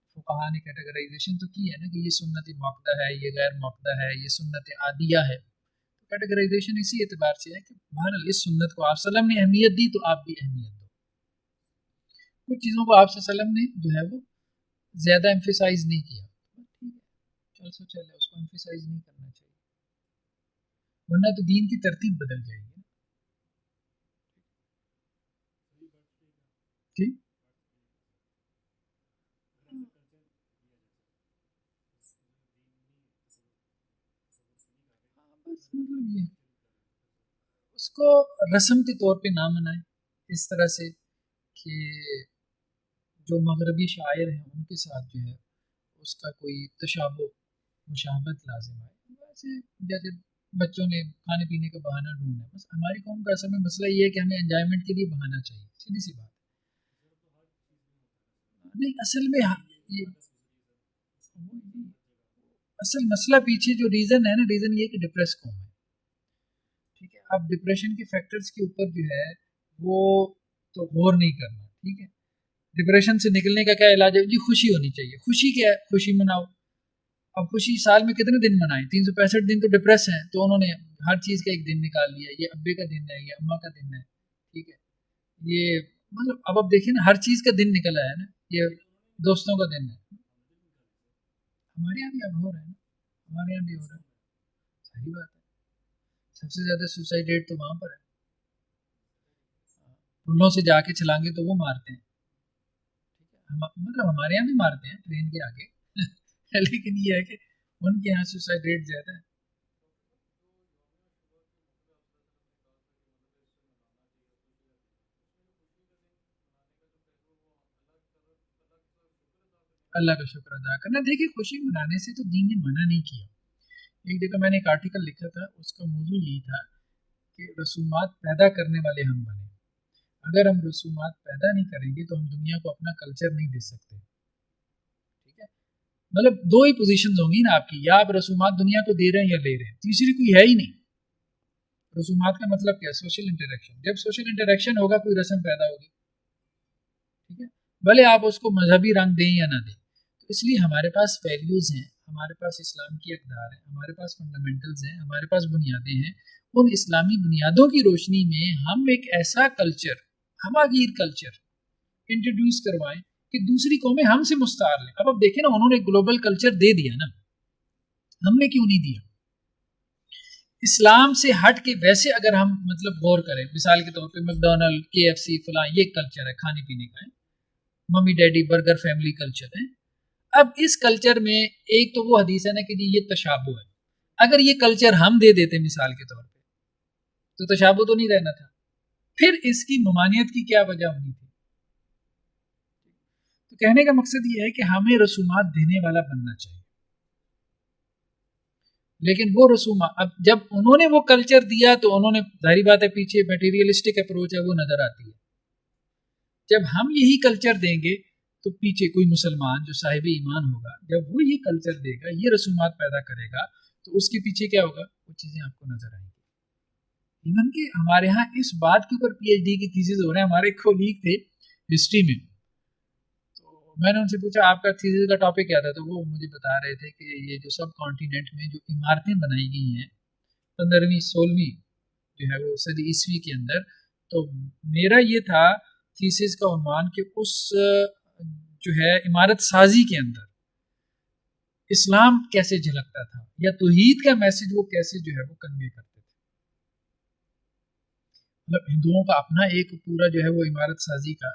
فقہا نے کیٹیگرائزیشن تو کی ہے نا کہ یہ سنت موقدہ ہے، یہ غیر موقدہ ہے، یہ سنت عادیہ ہے. کیٹیگرائزیشن اسی اعتبار سے ہے کہ بہرحال اس سنت کو آپ صلی اللہ علیہ وسلم نے اہمیت دی تو آپ بھی اہمیت دو. کچھ چیزوں کو آپ صلی اللہ علیہ وسلم نے جو ہے وہ زیادہ ایمفیسائز نہیں کیا، ٹھیک ہے، چل سو چلے، اس کو ایمفیسائز نہیں کرنا چاہیے، ورنہ تو دین کی ترتیب بدل جائے گی. ٹھیک، بس مطلب یہ اس کو رسم کے طور پہ نہ منائیں اس طرح سے کہ جو مغربی شاعر ہیں ان کے ساتھ جو ہے اس کا کوئی تشابہ مشابہت لازم ہے. ویسے جیسے بچوں نے کھانے پینے کا بہانہ ڈھونڈا ہے، بس ہماری قوم کا اصل میں مسئلہ یہ ہے کہ ہمیں انجوائمنٹ کے لیے بہانہ چاہیے، سیدھی سی بات ہے. نہیں اصل میں یہ اصل مسئلہ پیچھے جو ریزن ہے نا، ریزن یہ کہ ڈپریس قوم ہے. ٹھیک ہے، اب ڈپریشن کے فیکٹرز کے اوپر جو ہے وہ تو غور نہیں کرنا. ٹھیک ہے، ڈپریشن سے نکلنے کا کیا علاج ہے؟ جی خوشی ہونی چاہیے. خوشی کیا ہے؟ خوشی مناؤ. اب خوشی سال میں کتنے دن منائیں؟ 365 دن تو ڈپریس ہیں، تو انہوں نے ہر چیز کا ایک دن نکال لیا. یہ ابے کا دن ہے، یہ اماں کا دن ہے. ٹھیک ہے، یہ مطلب اب دیکھیں نا، ہر چیز کا دن نکل آیا نا. یہ دوستوں کا دن ہے. ہمارے یہاں بھی اب ہو رہا ہے نا، ہمارے یہاں بھی ہو رہا ہے. صحیح بات ہے. سب سے زیادہ سوسائڈ ریٹ تو وہاں پر ہے. پلوں سے جا کے چھلانگے تو وہ مارتے ہیں، مطلب ہمارے یہاں بھی مارتے ہیں ٹرین کے آگے لیکن یہ ہے کہ ان کے یہاں سوسائڈ ریٹ زیادہ ہے. اللہ کا شکر ادا کرنا. دیکھیے خوشی منانے سے تو دین نے منع نہیں کیا. ایک جگہ میں نے ایک آرٹیکل لکھا تھا، اس کا موضوع یہی تھا کہ رسومات پیدا کرنے والے ہم بنے. اگر ہم رسومات پیدا نہیں کریں گے تو ہم دنیا کو اپنا کلچر نہیں دے سکتے. ٹھیک ہے، مطلب دو ہی پوزیشنز ہوں گی نا آپ کی، یا آپ رسومات دنیا کو دے رہے ہیں یا لے رہے ہیں، تیسری کوئی ہے ہی نہیں. رسومات کا مطلب کیا ہے؟ Social interaction. جب سوشل انٹریکشن ہوگا کوئی رسم پیدا ہوگی. ٹھیک ہے، بھلے آپ اس کو مذہبی رنگ دیں یا نہ دیں. تو اس لیے ہمارے پاس ویلیوز ہیں، ہمارے پاس اسلام کی اقدار ہیں، ہمارے پاس فنڈامنٹلز ہیں، ہمارے پاس بنیادیں ہیں. ان اسلامی بنیادوں کی روشنی میں ہم ایک ایسا کلچر، ہماگیر کلچر انٹروڈیوس کروائیں کہ دوسری قومیں ہم سے مستعار لیں. اب دیکھیں نا، انہوں نے گلوبل کلچر دے دیا نا، ہم نے کیوں نہیں دیا؟ اسلام سے ہٹ کے ویسے اگر ہم مطلب غور کریں، مثال کے طور پہ میکڈونلڈ، KFC، فلاں، یہ کلچر ہے کھانے پینے کا ہے. Mummy daddy burger family culture ہے. اب اس کلچر میں ایک تو وہ حدیث ہے نا کہ جی یہ تشابہ ہے. اگر یہ کلچر ہم دے دیتے مثال کے طور پہ تو تشابہ تو نہیں رہنا تھا. پھر اس کی ممانعت کی کیا وجہ ہونی تھی؟ تو کہنے کا مقصد یہ ہے کہ ہمیں رسومات دینے والا بننا چاہیے. لیکن وہ رسومات اب جب انہوں نے وہ کلچر دیا تو انہوں نے ظاہری بات ہے پیچھے میٹیریلسٹک اپروچ ہے وہ نظر آتی ہے. جب ہم یہی کلچر دیں گے تو پیچھے کوئی مسلمان جو صاحب ایمان ہوگا، جب وہ یہ کلچر دے گا، یہ رسومات پیدا کرے گا، تو اس کے پیچھے کیا ہوگا؟ وہ چیزیں آپ کو نظر آئیں گی. ایون کہ ہمارے ہاں اس بات کے اوپر PhD کی تھیسز ہو رہے ہیں. ہمارے ایک کولیگ تھے ہسٹری میں، تو میں نے ان سے پوچھا آپ کا تھیسز کا ٹاپک کیا تھا، تو وہ مجھے بتا رہے تھے کہ یہ جو سب کانٹیننٹ میں جو عمارتیں بنائی گئی ہیں 15ویں 16ویں جو ہے وہ صدی عیسوی کے اندر، تو میرا یہ تھا تھیسس کا عنوان کہ اس جو ہے عمارت سازی کے اندر اسلام کیسے جھلکتا تھا، یا توحید کا میسج وہ کیسے جو ہے وہ کنوے کرتے تھے. مطلب ہندوؤں کا اپنا ایک پورا جو ہے وہ عمارت سازی کا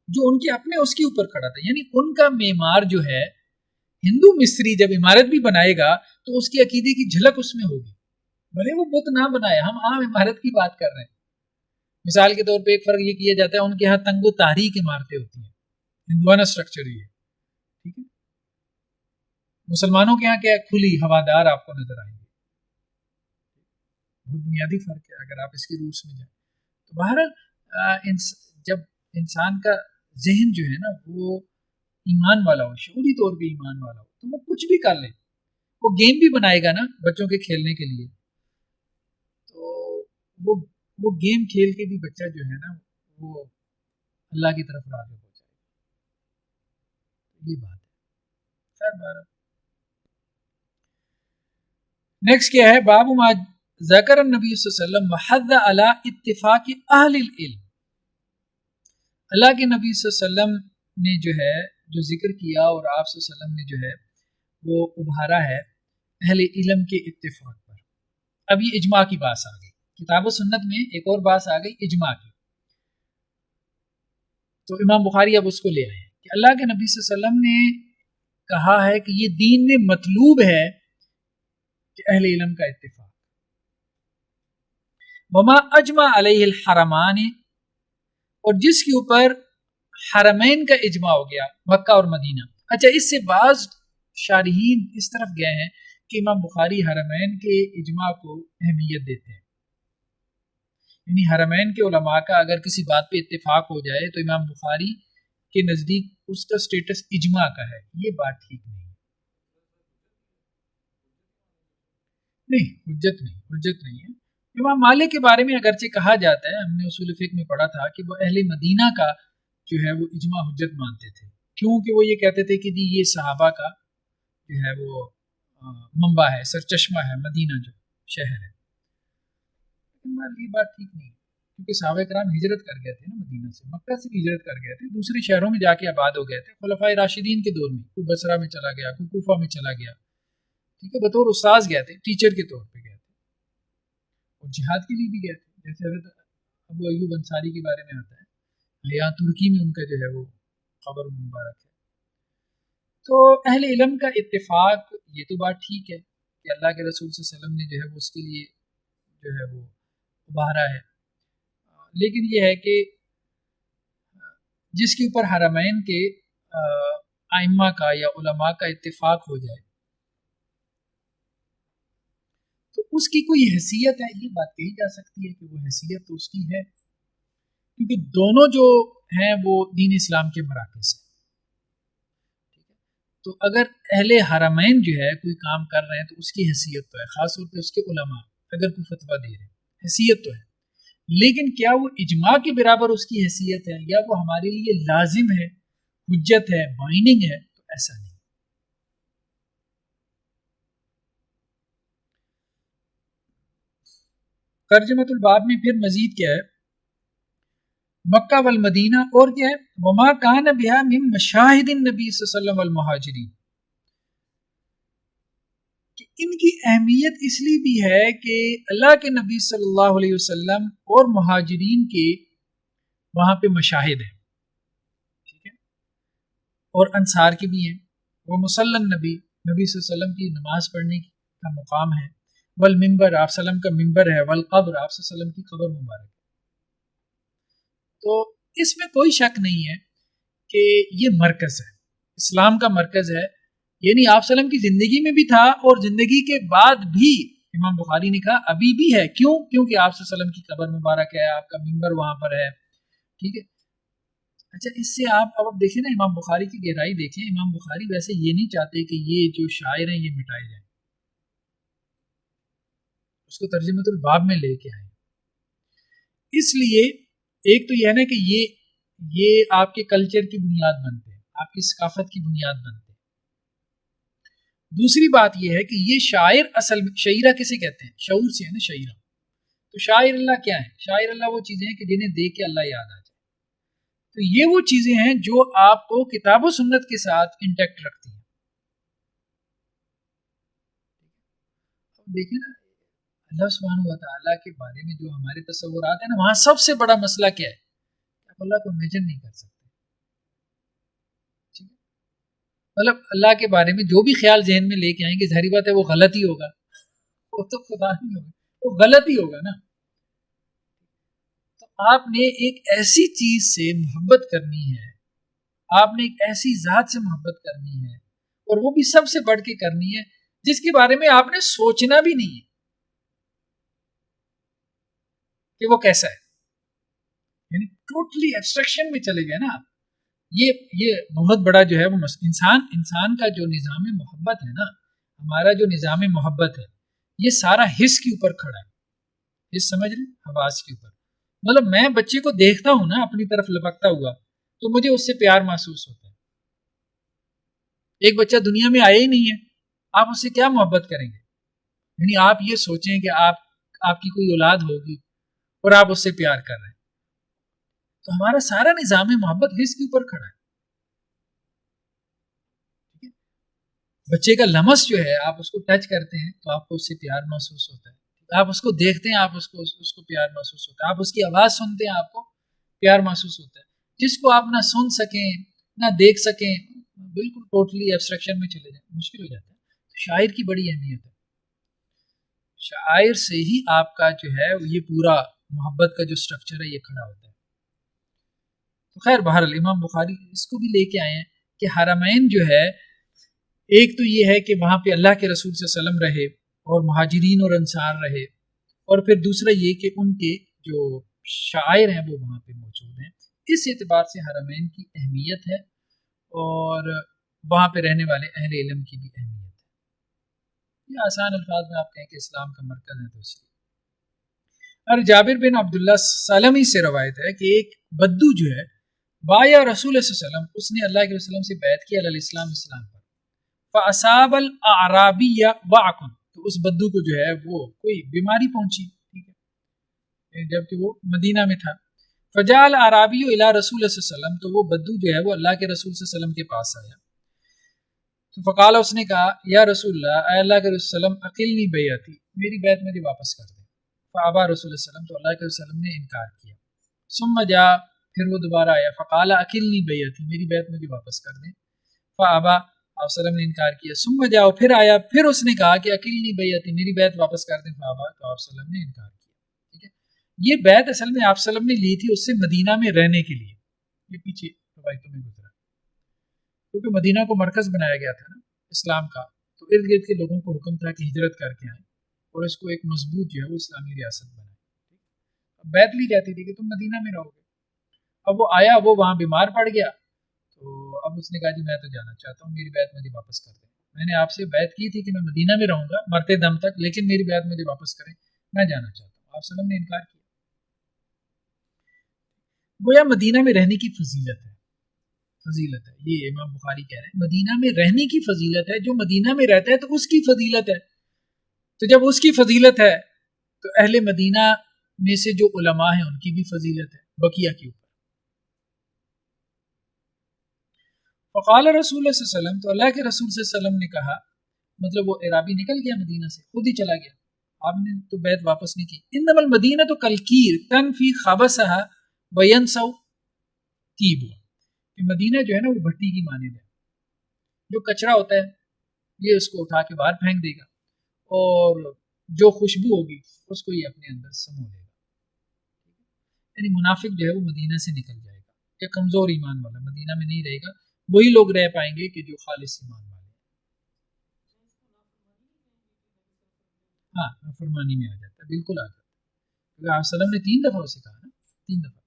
جو ان کے اپنے اس کے اوپر کھڑا تھا. یعنی ان کا معمار جو ہے ہندو مصری جب عمارت بھی بنائے گا تو اس کی عقیدے کی جھلک اس میں ہوگی، بھلے وہ بت نہ بنائے. ہم عام عمارت کی بات کر رہے ہیں. مثال کے طور پہ ایک فرق یہ کیا جاتا ہے، ان کے ہاں تنگ و تاریک عمارتیں ہوتی ہیں، ہندوانہ سٹرکچر یہ ہے. ٹھیک ہے، مسلمانوں کے ہاں کیا کھلی ہوادار آپ کو نظر آئیں گے. بہت بنیادی فرق ہے اگر آپ اس کی روٹس میں جائیں. تو بہرحال جب انسان کا ذہن جو ہے نا وہ ایمان والا ہو، شعوری طور پہ ایمان والا ہو، تو وہ کچھ بھی کر لے. وہ گیم بھی بنائے گا نا بچوں کے کھیلنے کے لیے، تو وہ گیم کھیل کے بھی بچہ جو ہے نا وہ اللہ کی طرف راغب ہو جائے. یہ بات ہے. خیر بہرحال نیکسٹ کیا ہے؟ باب ما ذکر النبی صلی اللہ علیہ وسلم وحض علی اتفاق اہل العلم. اللہ کے نبی صلی اللہ علیہ وسلم نے جو ہے جو ذکر کیا اور آپ صلی اللہ علیہ وسلم نے جو ہے وہ ابھارا ہے اہل علم کے اتفاق پر. اب یہ اجماع کی بات آ گئی. کتاب و سنت میں ایک اور بات آ گئی اجماع کی. تو امام بخاری اب اس کو لے آئے ہیں کہ اللہ کے نبی صلی اللہ علیہ وسلم نے کہا ہے کہ یہ دین میں مطلوب ہے کہ اہل علم کا اتفاق. وما اجمع علیہ الحرمان، اور جس کے اوپر حرمین کا اجماع ہو گیا، مکہ اور مدینہ۔ اچھا، اس سے بعض شارحین اس طرف گئے ہیں کہ امام بخاری حرمین کے اجماع کو اہمیت دیتے ہیں، یعنی حرمین کے علماء کا اگر کسی بات پہ اتفاق ہو جائے تو امام بخاری کے نزدیک اس کا سٹیٹس اجماع کا ہے۔ یہ بات ٹھیک نہیں ہے، حجت نہیں ہے۔ امام مالک کے بارے میں اگرچہ کہا جاتا ہے، ہم نے اصول فقہ میں پڑھا تھا کہ وہ اہل مدینہ کا جو ہے وہ اجماع حجت مانتے تھے، کیونکہ وہ یہ کہتے تھے کہ جی یہ صحابہ کا جو ہے وہ منبع ہے، سرچشمہ ہے مدینہ جو شہر ہے۔ لیکن یہ بات ٹھیک نہیں ہے، کیونکہ صحابہ کرام ہجرت کر گئے تھے نا، مدینہ سے، مکہ سے ہجرت کر گئے تھے، دوسرے شہروں میں جا کے آباد ہو گئے تھے خلفائے راشدین کے دور میں، کوئی بصرہ میں چلا گیا، کوئی کوفہ میں چلا گیا، ٹھیک ہے، بطور استاذ گئے تھے، ٹیچر کے طور پہ گئے تھے، اور جہاد کے لیے بھی گئے تھے، جیسے حضرت ابو ایوب انصاری کے بارے میں آتا ہے، یہاں ترکی میں ان کا جو ہے وہ قبر مبارک ہے۔ تو اہل علم کا اتفاق، یہ تو بات ٹھیک ہے کہ اللہ کے رسول صلی اللہ علیہ وسلم نے جو ہے وہ اس کے لیے جو ہے وہ ابھارا ہے، لیکن یہ ہے کہ جس کے اوپر حرمین کے ائمہ کا یا علماء کا اتفاق ہو جائے تو اس کی کوئی حیثیت ہے، یہ بات کہی جا سکتی ہے کہ وہ حیثیت تو اس کی ہے، کیونکہ دونوں جو ہیں وہ دین اسلام کے مراکز ہیں۔ تو اگر اہل حرمین جو ہے کوئی کام کر رہے ہیں تو اس کی حیثیت تو ہے، خاص طور پہ اس کے علماء اگر کوئی فتویٰ دے رہے ہیں حیثیت تو ہے، لیکن کیا وہ اجماع کے برابر اس کی حیثیت ہے یا وہ ہمارے لیے لازم ہے، حجت ہے، بائننگ ہے؟ تو ایسا نہیں۔ ترجمۃ الباب میں پھر مزید کیا ہے، مکہ والمدینہ، اور کیا ہے، وما کان بہا من مشاہد النبی صلی اللہ علیہ وسلم والمہاجرین، کہ ان کی اہمیت اس لیے بھی ہے کہ اللہ کے نبی صلی اللہ علیہ وسلم اور مہاجرین کے وہاں پہ مشاہد ہیں، ٹھیک ہے، اور انصار کے بھی ہیں، وہ مصلی نبی، نبی صلی اللہ علیہ وسلم کی نماز پڑھنے کا مقام ہے، والمنبر، آپ صلی اللہ علیہ وسلم کا ممبر ہے، والقبر، آپ صلی اللہ علیہ وسلم کی قبر مبارک ہے۔ تو اس میں کوئی شک نہیں ہے کہ یہ مرکز ہے، اسلام کا مرکز ہے، یعنی آپ صلی اللہ علیہ وسلم کی زندگی میں بھی تھا اور زندگی کے بعد بھی، امام بخاری نے کہا ابھی بھی ہے، کیوں؟ کیونکہ آپ صلی اللہ علیہ وسلم کی قبر مبارک ہے، آپ کا منبر وہاں پر ہے، ٹھیک ہے۔ اچھا، اس سے آپ اب دیکھیں نا، امام بخاری کی گہرائی دیکھیں، امام بخاری ویسے یہ نہیں چاہتے کہ یہ جو شاعر ہیں یہ مٹائے جائیں، اس کو ترجمۃ الباب میں لے کے آئیں، اس لیے ایک تو یہ ہے نا کہ یہ آپ کے کلچر کی بنیاد بنتے ہیں، آپ کی ثقافت کی بنیاد بنتے ہیں۔ دوسری بات یہ ہے کہ یہ شاعر، اصل میں شاعرہ کسے کہتے ہیں؟ شعور سے ہے نا شاعرہ، تو شاعر اللہ کیا ہے؟ شاعر اللہ وہ چیزیں ہیں کہ جنہیں دیکھ کے اللہ یاد آ جائے، تو یہ وہ چیزیں ہیں جو آپ کو کتاب و سنت کے ساتھ انٹیکٹ رکھتی ہیں۔ اب دیکھیں نا، اللہ سبحانہ و تعالیٰ کے بارے میں جو ہمارے تصورات ہیں نا، وہاں سب سے بڑا مسئلہ کیا ہے؟ آپ اللہ کو امیجن نہیں کر سکتے، مطلب اللہ کے بارے میں جو بھی خیال ذہن میں لے کے آئیں گے، ظاہری بات ہے وہ غلط ہی ہوگا، وہ تو خدا نہیں ہوگا، وہ غلط ہی ہوگا نا۔ تو آپ نے ایک ایسی چیز سے محبت کرنی ہے، آپ نے ایک ایسی ذات سے محبت کرنی ہے، اور وہ بھی سب سے بڑھ کے کرنی ہے جس کے بارے میں آپ نے سوچنا بھی نہیں ہے کہ وہ کیسا ہے، یعنی ٹوٹلی ایبسٹریکشن میں چلے گئے نا آپ۔ یہ بہت بڑا جو ہے وہ انسان کا جو نظام محبت ہے نا، ہمارا جو نظام محبت ہے یہ سارا حس کے اوپر کھڑا ہے، حس سمجھ رہے، حواس کے اوپر، مطلب میں بچے کو دیکھتا ہوں نا اپنی طرف لپکتا ہوا تو مجھے اس سے پیار محسوس ہوتا ہے۔ ایک بچہ دنیا میں آیا ہی نہیں ہے، آپ اس سے کیا محبت کریں گے؟ یعنی آپ یہ سوچیں کہ آپ کی کوئی اولاد ہوگی اور آپ اس سے پیار کر رہے ہیں، تو ہمارا سارا نظام محبت حس کے اوپر کھڑا ہے۔ بچے کا لمس جو ہے، آپ اس کو ٹچ کرتے ہیں تو آپ کو اس سے پیار محسوس ہوتا ہے، آپ اس کو دیکھتے ہیں آپ اس کو پیار محسوس ہوتا ہے، آپ اس کی آواز سنتے ہیں آپ کو پیار محسوس ہوتا ہے۔ جس کو آپ نہ سن سکیں نہ دیکھ سکیں، بالکل ٹوٹلی ایبسٹریکشن میں چلے جائیں، مشکل ہو جاتا ہے۔ تو شاعر کی بڑی اہمیت ہے، شاعر سے ہی آپ کا جو ہے یہ پورا محبت کا جو سٹرکچر ہے یہ کھڑا ہوتا ہے۔ تو خیر بہرحال امام بخاری اس کو بھی لے کے آئے ہیں کہ حرمین جو ہے ایک تو یہ ہے کہ وہاں پہ اللہ کے رسول صلی اللہ علیہ وسلم رہے اور مہاجرین اور انصار رہے، اور پھر دوسرا یہ کہ ان کے جو شاعر ہیں وہ وہاں پہ موجود ہیں. اس اعتبار سے حرمین کی اہمیت ہے اور وہاں پہ رہنے والے اہل علم کی بھی اہمیت ہے. یہ آسان الفاظ میں آپ کہیں کہ اسلام کا مرکز ہے تو اس لیے. اور جابر بن عبداللہ سلمی سے روایت ہے کہ ایک بدو جو ہے بایا رسول صلی اللہ علیہ وسلم، اس نے اللہ کے وسلم سے بیعت کی علی الاسلام، اسلام پر. فاصاب الاعرابی وعکن، تو اس بدو کو جو ہے وہ کوئی بیماری پہنچی، ٹھیک ہے، جبکہ وہ مدینہ میں تھا. فجاء الاعرابی الی رسول صلی اللہ علیہ وسلم، تو وہ بدو جو ہے وہ اللہ کے رسول صلی اللہ علیہ وسلم کے پاس آیا. تو فقال، اس نے کہا یا رسول اللہ، اے اللہ کے رسول وسلم، اقلنی بیعتی، میری بیعت مجھے واپس کر دیں. فابا رسول اللہ علیہ وسلم، تو اللہ کے رسول وسلم نے انکار کیا. ثم جاء، پھر وہ دوبارہ آیا. فقال اقلنی بیعتی، میری بیعت مجھے واپس کر دیں. فابا، آپ وسلم نے انکار کیا. ثم جاء، پھر آیا، پھر اس نے کہا کہ اقلنی بیعتی، میری بیعت واپس کر دیں. فابا، تو آپ وسلم نے انکار کیا. ٹھیک ہے، یہ بیعت اصل میں آپ وسلم نے لی تھی اس سے مدینہ میں رہنے کے لیے. یہ پیچھے روایتوں میں گزرا، کیونکہ مدینہ کو مرکز بنایا گیا تھا نا اسلام کا، تو ارد گرد کے لوگوں کو حکم تھا کہ ہجرت کر کے آئیں اور اس کو ایک مضبوط جو ہے وہ اسلامی ریاست بنائے. اب بیعت لی جاتی تھی کہ تم مدینہ میں رہو گے. اب وہ آیا، وہ وہاں بیمار پڑ گیا، تو اب اس نے کہا جی میں تو جانا چاہتا ہوں، میری بیعت مجھے واپس کر دیں. میں نے آپ سے بیعت کی تھی کہ میں مدینہ میں رہوں گا مرتے دم تک، لیکن میری بیعت مجھے واپس کریں، میں جانا چاہتا ہوں. آپ وسلم نے انکار کیا. گویا مدینہ میں رہنے کی فضیلت ہے، فضیلت ہے. یہ امام بخاری کہہ رہے ہیں مدینہ میں رہنے کی فضیلت ہے. جو مدینہ میں رہتا ہے تو اس کی فضیلت ہے. تو جب اس کی فضیلت ہے تو اہل مدینہ میں سے جو علماء ہیں ان کی بھی فضیلت ہے بقیہ کے اوپر. فقال رسول اللہ صلی اللہ علیہ وسلم، تو اللہ کے رسول صلی اللہ علیہ وسلم نے کہا، مطلب وہ اعرابی نکل گیا مدینہ سے، خود ہی چلا گیا، آپ نے تو بیعت واپس نہیں کی. انما المدینہ تو کلکیر تنفی خبثها وینسو طیبها، کہ مدینہ جو ہے نا وہ بھٹی کی مانند ہے، جو کچرا ہوتا ہے یہ اس کو اٹھا کے باہر پھینک دے گا، اور جو خوشبو ہوگی اس کو یہ اپنے اندر سمو لے گا. یعنی منافق جو ہے وہ مدینہ سے نکل جائے گا، یا کمزور ایمان والا مدینہ میں نہیں رہے گا. وہی لوگ رہ پائیں گے کہ جو خالص ایمان والے ہیں. ہاں، نافرمانی میں آ جاتا ہے، بالکل آ جاتا ہے، کیونکہ آپ وسلم نے 3 دفعہ اسے کہا نا، 3 دفعہ.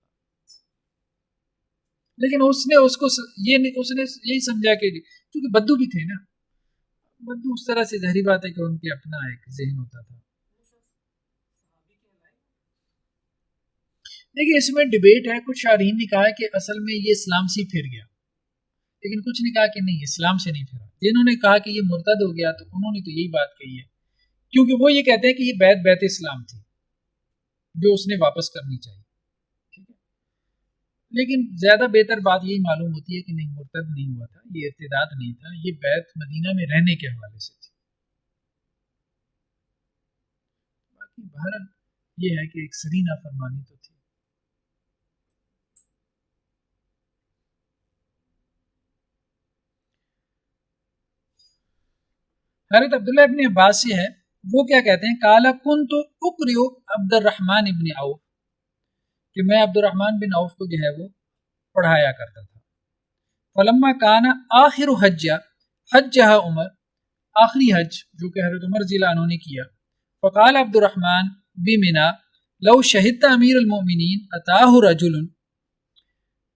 لیکن اس نے اس کو اس نے یہی سمجھا کہ کیونکہ بدو بھی تھے نا، بدو اس طرح سے ظاہری بات ہے کہ ان کے اپنا ایک ذہن ہوتا تھا. دیکھیے اس میں ڈیبیٹ ہے. کچھ شارحین نے کہا کہ اصل میں یہ اسلام سے پھر گیا، لیکن کچھ نے کہا کہ نہیں، اسلام سے نہیں پھرا. جنہوں نے کہا کہ یہ مرتد ہو گیا تو انہوں نے تو یہی بات کہی ہے، کیونکہ وہ یہ کہتے ہیں کہ یہ بیعت اسلام تھی جو اس نے واپس کرنی چاہیے. ٹھیک ہے، لیکن زیادہ بہتر بات یہی معلوم ہوتی ہے کہ نہیں، مرتد نہیں ہوا تھا، یہ ارتداد نہیں تھا، یہ بیعت مدینہ میں رہنے کے حوالے سے تھی. باقی بہرحال یہ ہے کہ ایک سری نافرمانی تو تھی. حضرت عبداللہ ابن عباس سے ہے، وہ کیا کہتے ہیں، کالا کن تو اقریو عبد الرحمن ابن عوف، کہ میں عبد الرحمن بن عوف کو جو ہے وہ پڑھایا کرتا تھا. فلما کانا آخر حجہ عمر، آخری حج جو کہ حضرت عمر رضی اللہ عنہ نے کیا. فقال عبد الرحمن بمنا لو شہدت امیر المؤمنین اتاہ رجل،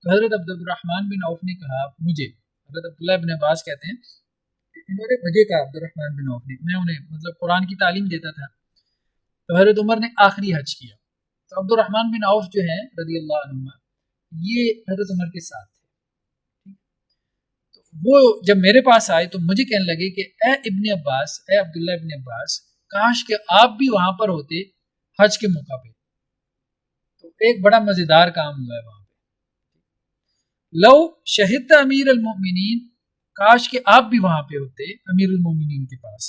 تو حضرت عبد الرحمن بن عوف نے کہا مجھے، حضرت عبداللہ ابن عباس کہتے ہیں انہوں نے مجھے کہا، عبد الرحمن بن عوف نے، میں انہیں مطلب قرآن کی تعلیم دیتا تھا. تو حضرت عمر نے آخری حج کیا. تو عبد الرحمن بن عوف جو ہیں رضی اللہ عنہ، یہ حضرت عمر کے ساتھ تھے. تو وہ جب میرے پاس آئے تو مجھے کہنے لگے کہ اے ابن عباس، اے عبداللہ ابن عباس، کاش کہ آپ بھی وہاں پر ہوتے حج کے موقع پہ. تو ایک بڑا مزیدار کام ہوا ہے وہاں پہ. لو شہدت امیر المؤمنین، کاش کہ آپ بھی وہاں پہ ہوتے امیر المومنین کے پاس.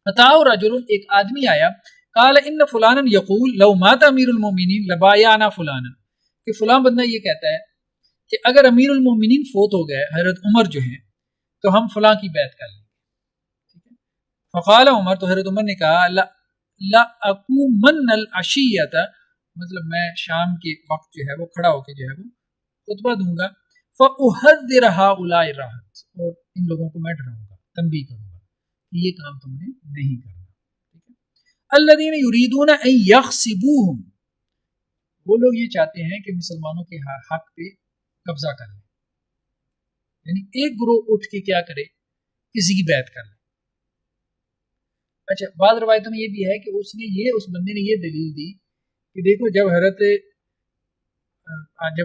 اتاؤ رجل، ایک آدمی آیا، قال ان فلانا یقول لو مات امیر المومنین لبایعنا فلانا، کہ فلاں بندہ یہ کہتا ہے کہ اگر امیر المومنین فوت ہو گئے حضرت عمر جو ہیں تو ہم فلاں کی بیعت کر لیں گے. فقال عمر، تو حضرت عمر نے کہا لا اقومن العشیۃ، مطلب میں شام کے وقت جو ہے وہ کھڑا ہو کے جو ہے وہ خطبہ دوں گا فأحذر هؤلاء الرہط، اور ان لوگوں کو میں ڈراؤں گا، تنبیہ کروں گا کہ یہ کام تم نے نہیں کرنا، ٹھیک ہے۔ الذین یریدون ان یغصبوہم، وہ لوگ یہ چاہتے ہیں کہ مسلمانوں کے حق پہ قبضہ کر لیں، یعنی ایک گروہ اٹھ کے کیا کرے، کسی کی بیعت کر لے۔ اچھا، بعض روایتوں میں یہ بھی ہے کہ اس بندے نے یہ دلیل دی کہ دیکھو جب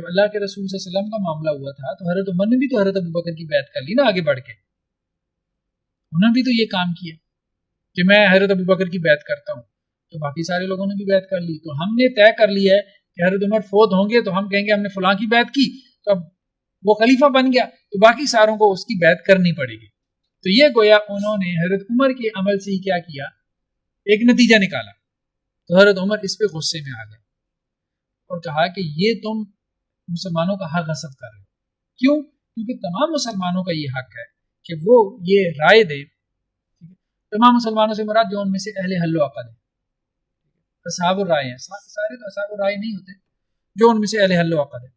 اللہ کے رسول صلی اللہ علیہ وسلم کا معاملہ ہوا تھا تو حضرت عمر نے بھی تو حضرت ابوبکر کی بیعت کر لی نا، آگے بڑھ کے انہوں نے بھی تو یہ کام کیا کہ میں حضرت ابوبکر کی بیعت کرتا ہوں، تو باقی سارے لوگوں نے بھی بیعت کر لی، تو ہم نے طے کر لیا ہے کہ حضرت عمر فوت ہوں گے تو ہم کہیں گے ہم نے فلاں کی بیعت کی، تو اب وہ خلیفہ بن گیا تو باقی ساروں کو اس کی بیعت کرنی پڑے گی۔ تو یہ گویا انہوں نے حضرت عمر کے عمل سے ہی کیا کیا، ایک نتیجہ نکالا، تو حضرت عمر اس پہ غصے میں آ گئے اور کہا کہ یہ تم مسلمانوں کا حق غصب کر رہے ہو، کیوں؟ کیونکہ تمام مسلمانوں کا یہ حق ہے کہ وہ یہ رائے دیں، تمام مسلمانوں سے مراد جو ان میں سے اہل حل و عقد ہے، اصحاب الرائے ہیں، سارے تو اصحاب الرائے نہیں ہوتے، جو ان میں سے اہل حل و عقد ہے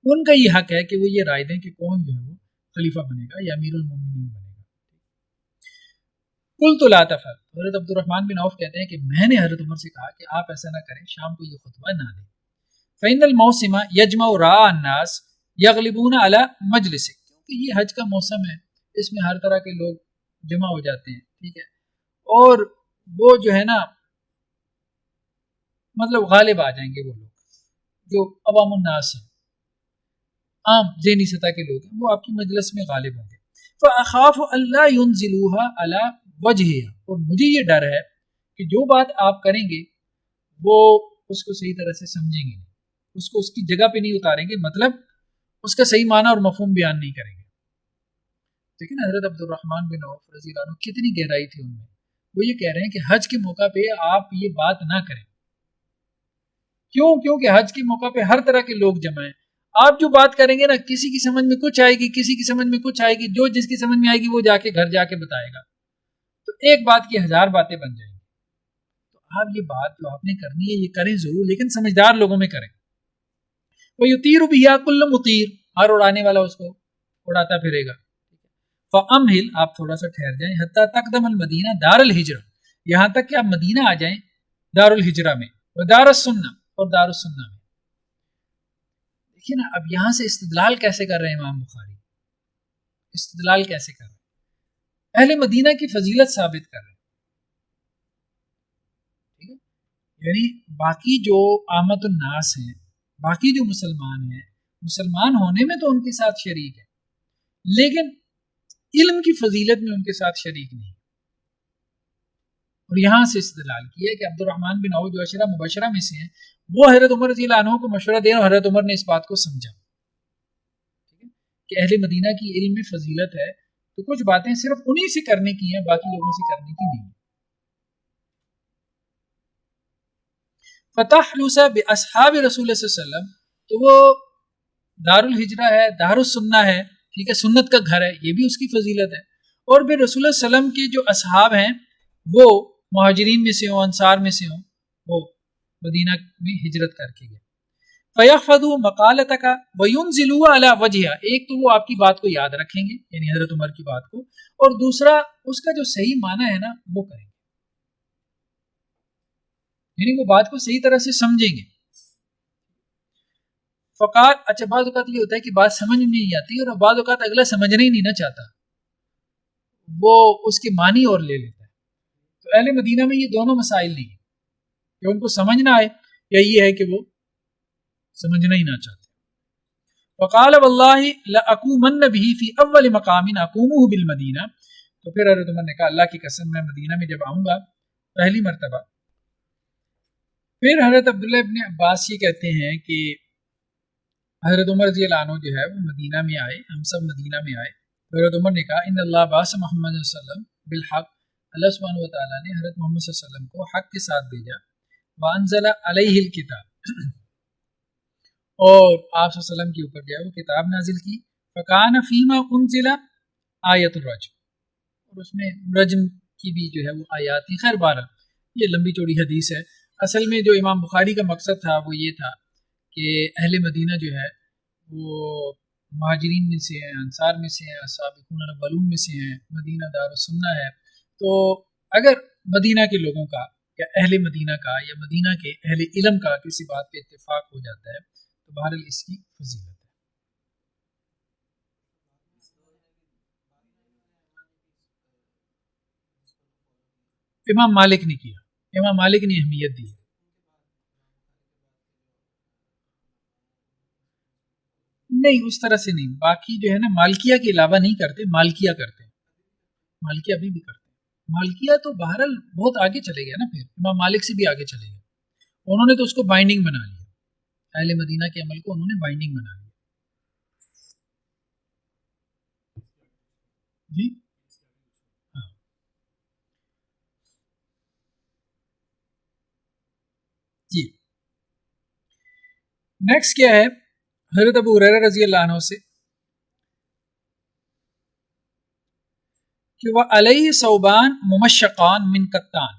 ان کا یہ حق ہے کہ وہ یہ رائے دیں کہ کون جو ہے وہ خلیفہ بنے گا یا امیر المومنین بنے گا۔ قلت لا تفعل، حضرت عبد الرحمن بن عوف کہتے ہیں کہ میں نے حضرت عمر سے کہا کہ آپ ایسا نہ کریں، شام کو یہ خطبہ نہ دیں، فإن الموسم يجمع راء الناس يغلبون على مجلس، کیونکہ یہ حج کا موسم ہے، اس میں ہر طرح کے لوگ جمع ہو جاتے ہیں، ٹھیک ہے، اور وہ جو ہے نا مطلب غالب آ جائیں گے، وہ لوگ جو عوام الناس ہیں، عام ذہنی سطح کے لوگ ہیں، وہ آپ کی مجلس میں غالب ہوں گے۔ فأخاف ألا ينزلوها على وجهها، اور مجھے یہ ڈر ہے کہ جو بات آپ کریں گے وہ اس کو صحیح طرح سے سمجھیں گے نہیں، اس کو اس کی جگہ پہ نہیں اتاریں گے، مطلب اس کا صحیح معنی اور مفہوم بیان نہیں کریں گے۔ لیکن حضرت عبد الرحمن بن عوف رضی اللہ عنہ کتنی گہرائی تھی ان میں، وہ یہ کہہ رہے ہیں کہ حج کے موقع پہ آپ یہ بات نہ کریں، کیونکہ حج کے موقع پہ ہر طرح کے لوگ جمع ہیں، آپ جو بات کریں گے نا کسی کی سمجھ میں کچھ آئے گی، کسی کی سمجھ میں کچھ آئے گی، جو جس کی سمجھ میں آئے گی وہ جا کے گھر جا کے بتائے گا، تو ایک بات کی 1000 باتیں بن جائیں گی۔ تو آپ یہ بات جو آپ نے کرنی ہے یہ کریں ضرور، لیکن سمجھدار لوگوں میں کریں۔ وَيُطِيرُ بِهَا كُلُّ مُطِيرٍ، ہر اڑانے والا اس کو اڑاتا پھرے گا۔ فَأَمْهِلْ، آپ تھوڑا سا ٹھہر جائیں، حَتَّى تَقْدَمَ الْمَدِينَةَ دار الحجرہ، یہاں تک کہ آپ مدینہ آ جائیں دار الحجرہ میں، ودار السنہ، اور دار السنہ میں۔ دیکھیے نا، اب یہاں سے استدلال کیسے کر رہے ہیں امام بخاری، استدلال کیسے کر رہے ہیں، اہل مدینہ کی فضیلت ثابت کر رہے ہیں، ٹھیک ہے، یعنی باقی جو عامت الناس ہیں، باقی جو مسلمان ہیں، مسلمان ہونے میں تو ان کے ساتھ شریک ہے، لیکن علم کی فضیلت میں ان کے ساتھ شریک نہیں، اور یہاں سے استدلال کیا کہ عبد الرحمن بن عوف جو عشرہ مبشرہ میں سے ہیں، وہ حضرت عمر رضی اللہ عنہ کو مشورہ دے اور حضرت عمر نے اس بات کو سمجھا، ٹھیک ہے، کہ اہل مدینہ کی علم میں فضیلت ہے، تو کچھ باتیں صرف انہی سے کرنے کی ہیں، باقی لوگوں سے کرنے کی نہیں۔ فتحلس باصحاب رسول اللہ صلی اللہ علیہ وسلم، تو وہ دار الحجرہ ہے، دار السنہ ہے، ٹھیک ہے، سنت کا گھر ہے، یہ بھی اس کی فضیلت ہے، اور پھر رسول اللہ صلی اللہ علیہ وسلم کے جو اصحاب ہیں وہ مہاجرین میں سے ہوں، انصار میں سے ہوں، وہ مدینہ میں ہجرت کر کے گئے۔ فَيَحْفَظُوا مَقَالَتَكَ وَيُنزِلُوا عَلَى وَجْهِهَا، ایک تو وہ آپ کی بات کو یاد رکھیں گے، یعنی حضرت عمر کی بات کو، اور دوسرا اس کا جو صحیح معنی ہے نا وہ کریں گے، یعنی وہ بات کو صحیح طرح سے سمجھیں گے۔ فقال، اچھا بعض اوقات یہ ہوتا ہے کہ بات سمجھ میں نہیں آتی، اور بعض اوقات اگلا سمجھنا ہی نہیں نہ چاہتا، وہ اس کے معنی اور لے لیتا ہے، تو اہل مدینہ میں یہ دونوں مسائل نہیں ہیں کہ ان کو سمجھ نہ آئے، یا یہ ہے کہ وہ سمجھنا ہی نہ چاہتے۔ وقال واللہ لأقومن به فی اول مقام اقومه بالمدینہ، تو پھر حضرت عمر نے کہا اللہ کی قسم میں مدینہ میں جب آؤں گا پہلی مرتبہ، پھر حضرت عبداللہ ابن عباس یہ کہتے ہیں کہ حضرت عمر رضی اللہ عنہ جو ہے وہ مدینہ میں آئے، ہم سب مدینہ میں آئے، حضرت عمر نے کہا ان اللہ باس محمد صلی اللہ علیہ وسلم بالحق، اللہ سبحانہ وتعالیٰ نے حضرت محمد صلی اللہ علیہ وسلم کو حق کے ساتھ بھیجا، وانزل علیہ الکتاب، اور آپ صلی اللہ علیہ وسلم کے اوپر جو ہے وہ کتاب نازل کی، فکان فیما انزل آیت الرجم، اور اس میں رجم کی بھی جو ہے وہ آیات تھی۔ خیر بارہ یہ لمبی چوڑی حدیث ہے، اصل میں جو امام بخاری کا مقصد تھا وہ یہ تھا کہ اہل مدینہ جو ہے وہ مہاجرین میں سے ہیں، انصار میں سے ہیں، السابقون الاولون میں سے ہیں، مدینہ دار السنہ ہے. تو اگر مدینہ کے لوگوں کا یا اہل مدینہ کا یا مدینہ کے اہل علم کا کسی بات پہ اتفاق ہو جاتا ہے تو بہرحال اس کی فضیلت ہے. امام مالک نے کیا، امام مالک نے اہمیت دی ہے. نہیں اس طرح سے نہیں، باقی جو ہے نا مالکیہ کے علاوہ نہیں کرتے، مالکیہ کرتے ہیں، مالکیہ ابھی بھی کرتے ہیں. مالکیہ تو بہرحال بہت آگے چلے گیا نا، پھر امام مالک سے بھی آگے چلے گئے. انہوں نے تو اس کو بائنڈنگ بنا لیا، اہل مدینہ کے عمل کو انہوں نے بائنڈنگ بنا لیا. جی ہاں جی. نیکسٹ کیا ہے، حضرت ابو ہریرہ رضی اللہ عنہ سے کہ وہ علیہ صوبان ممشقان من قطان،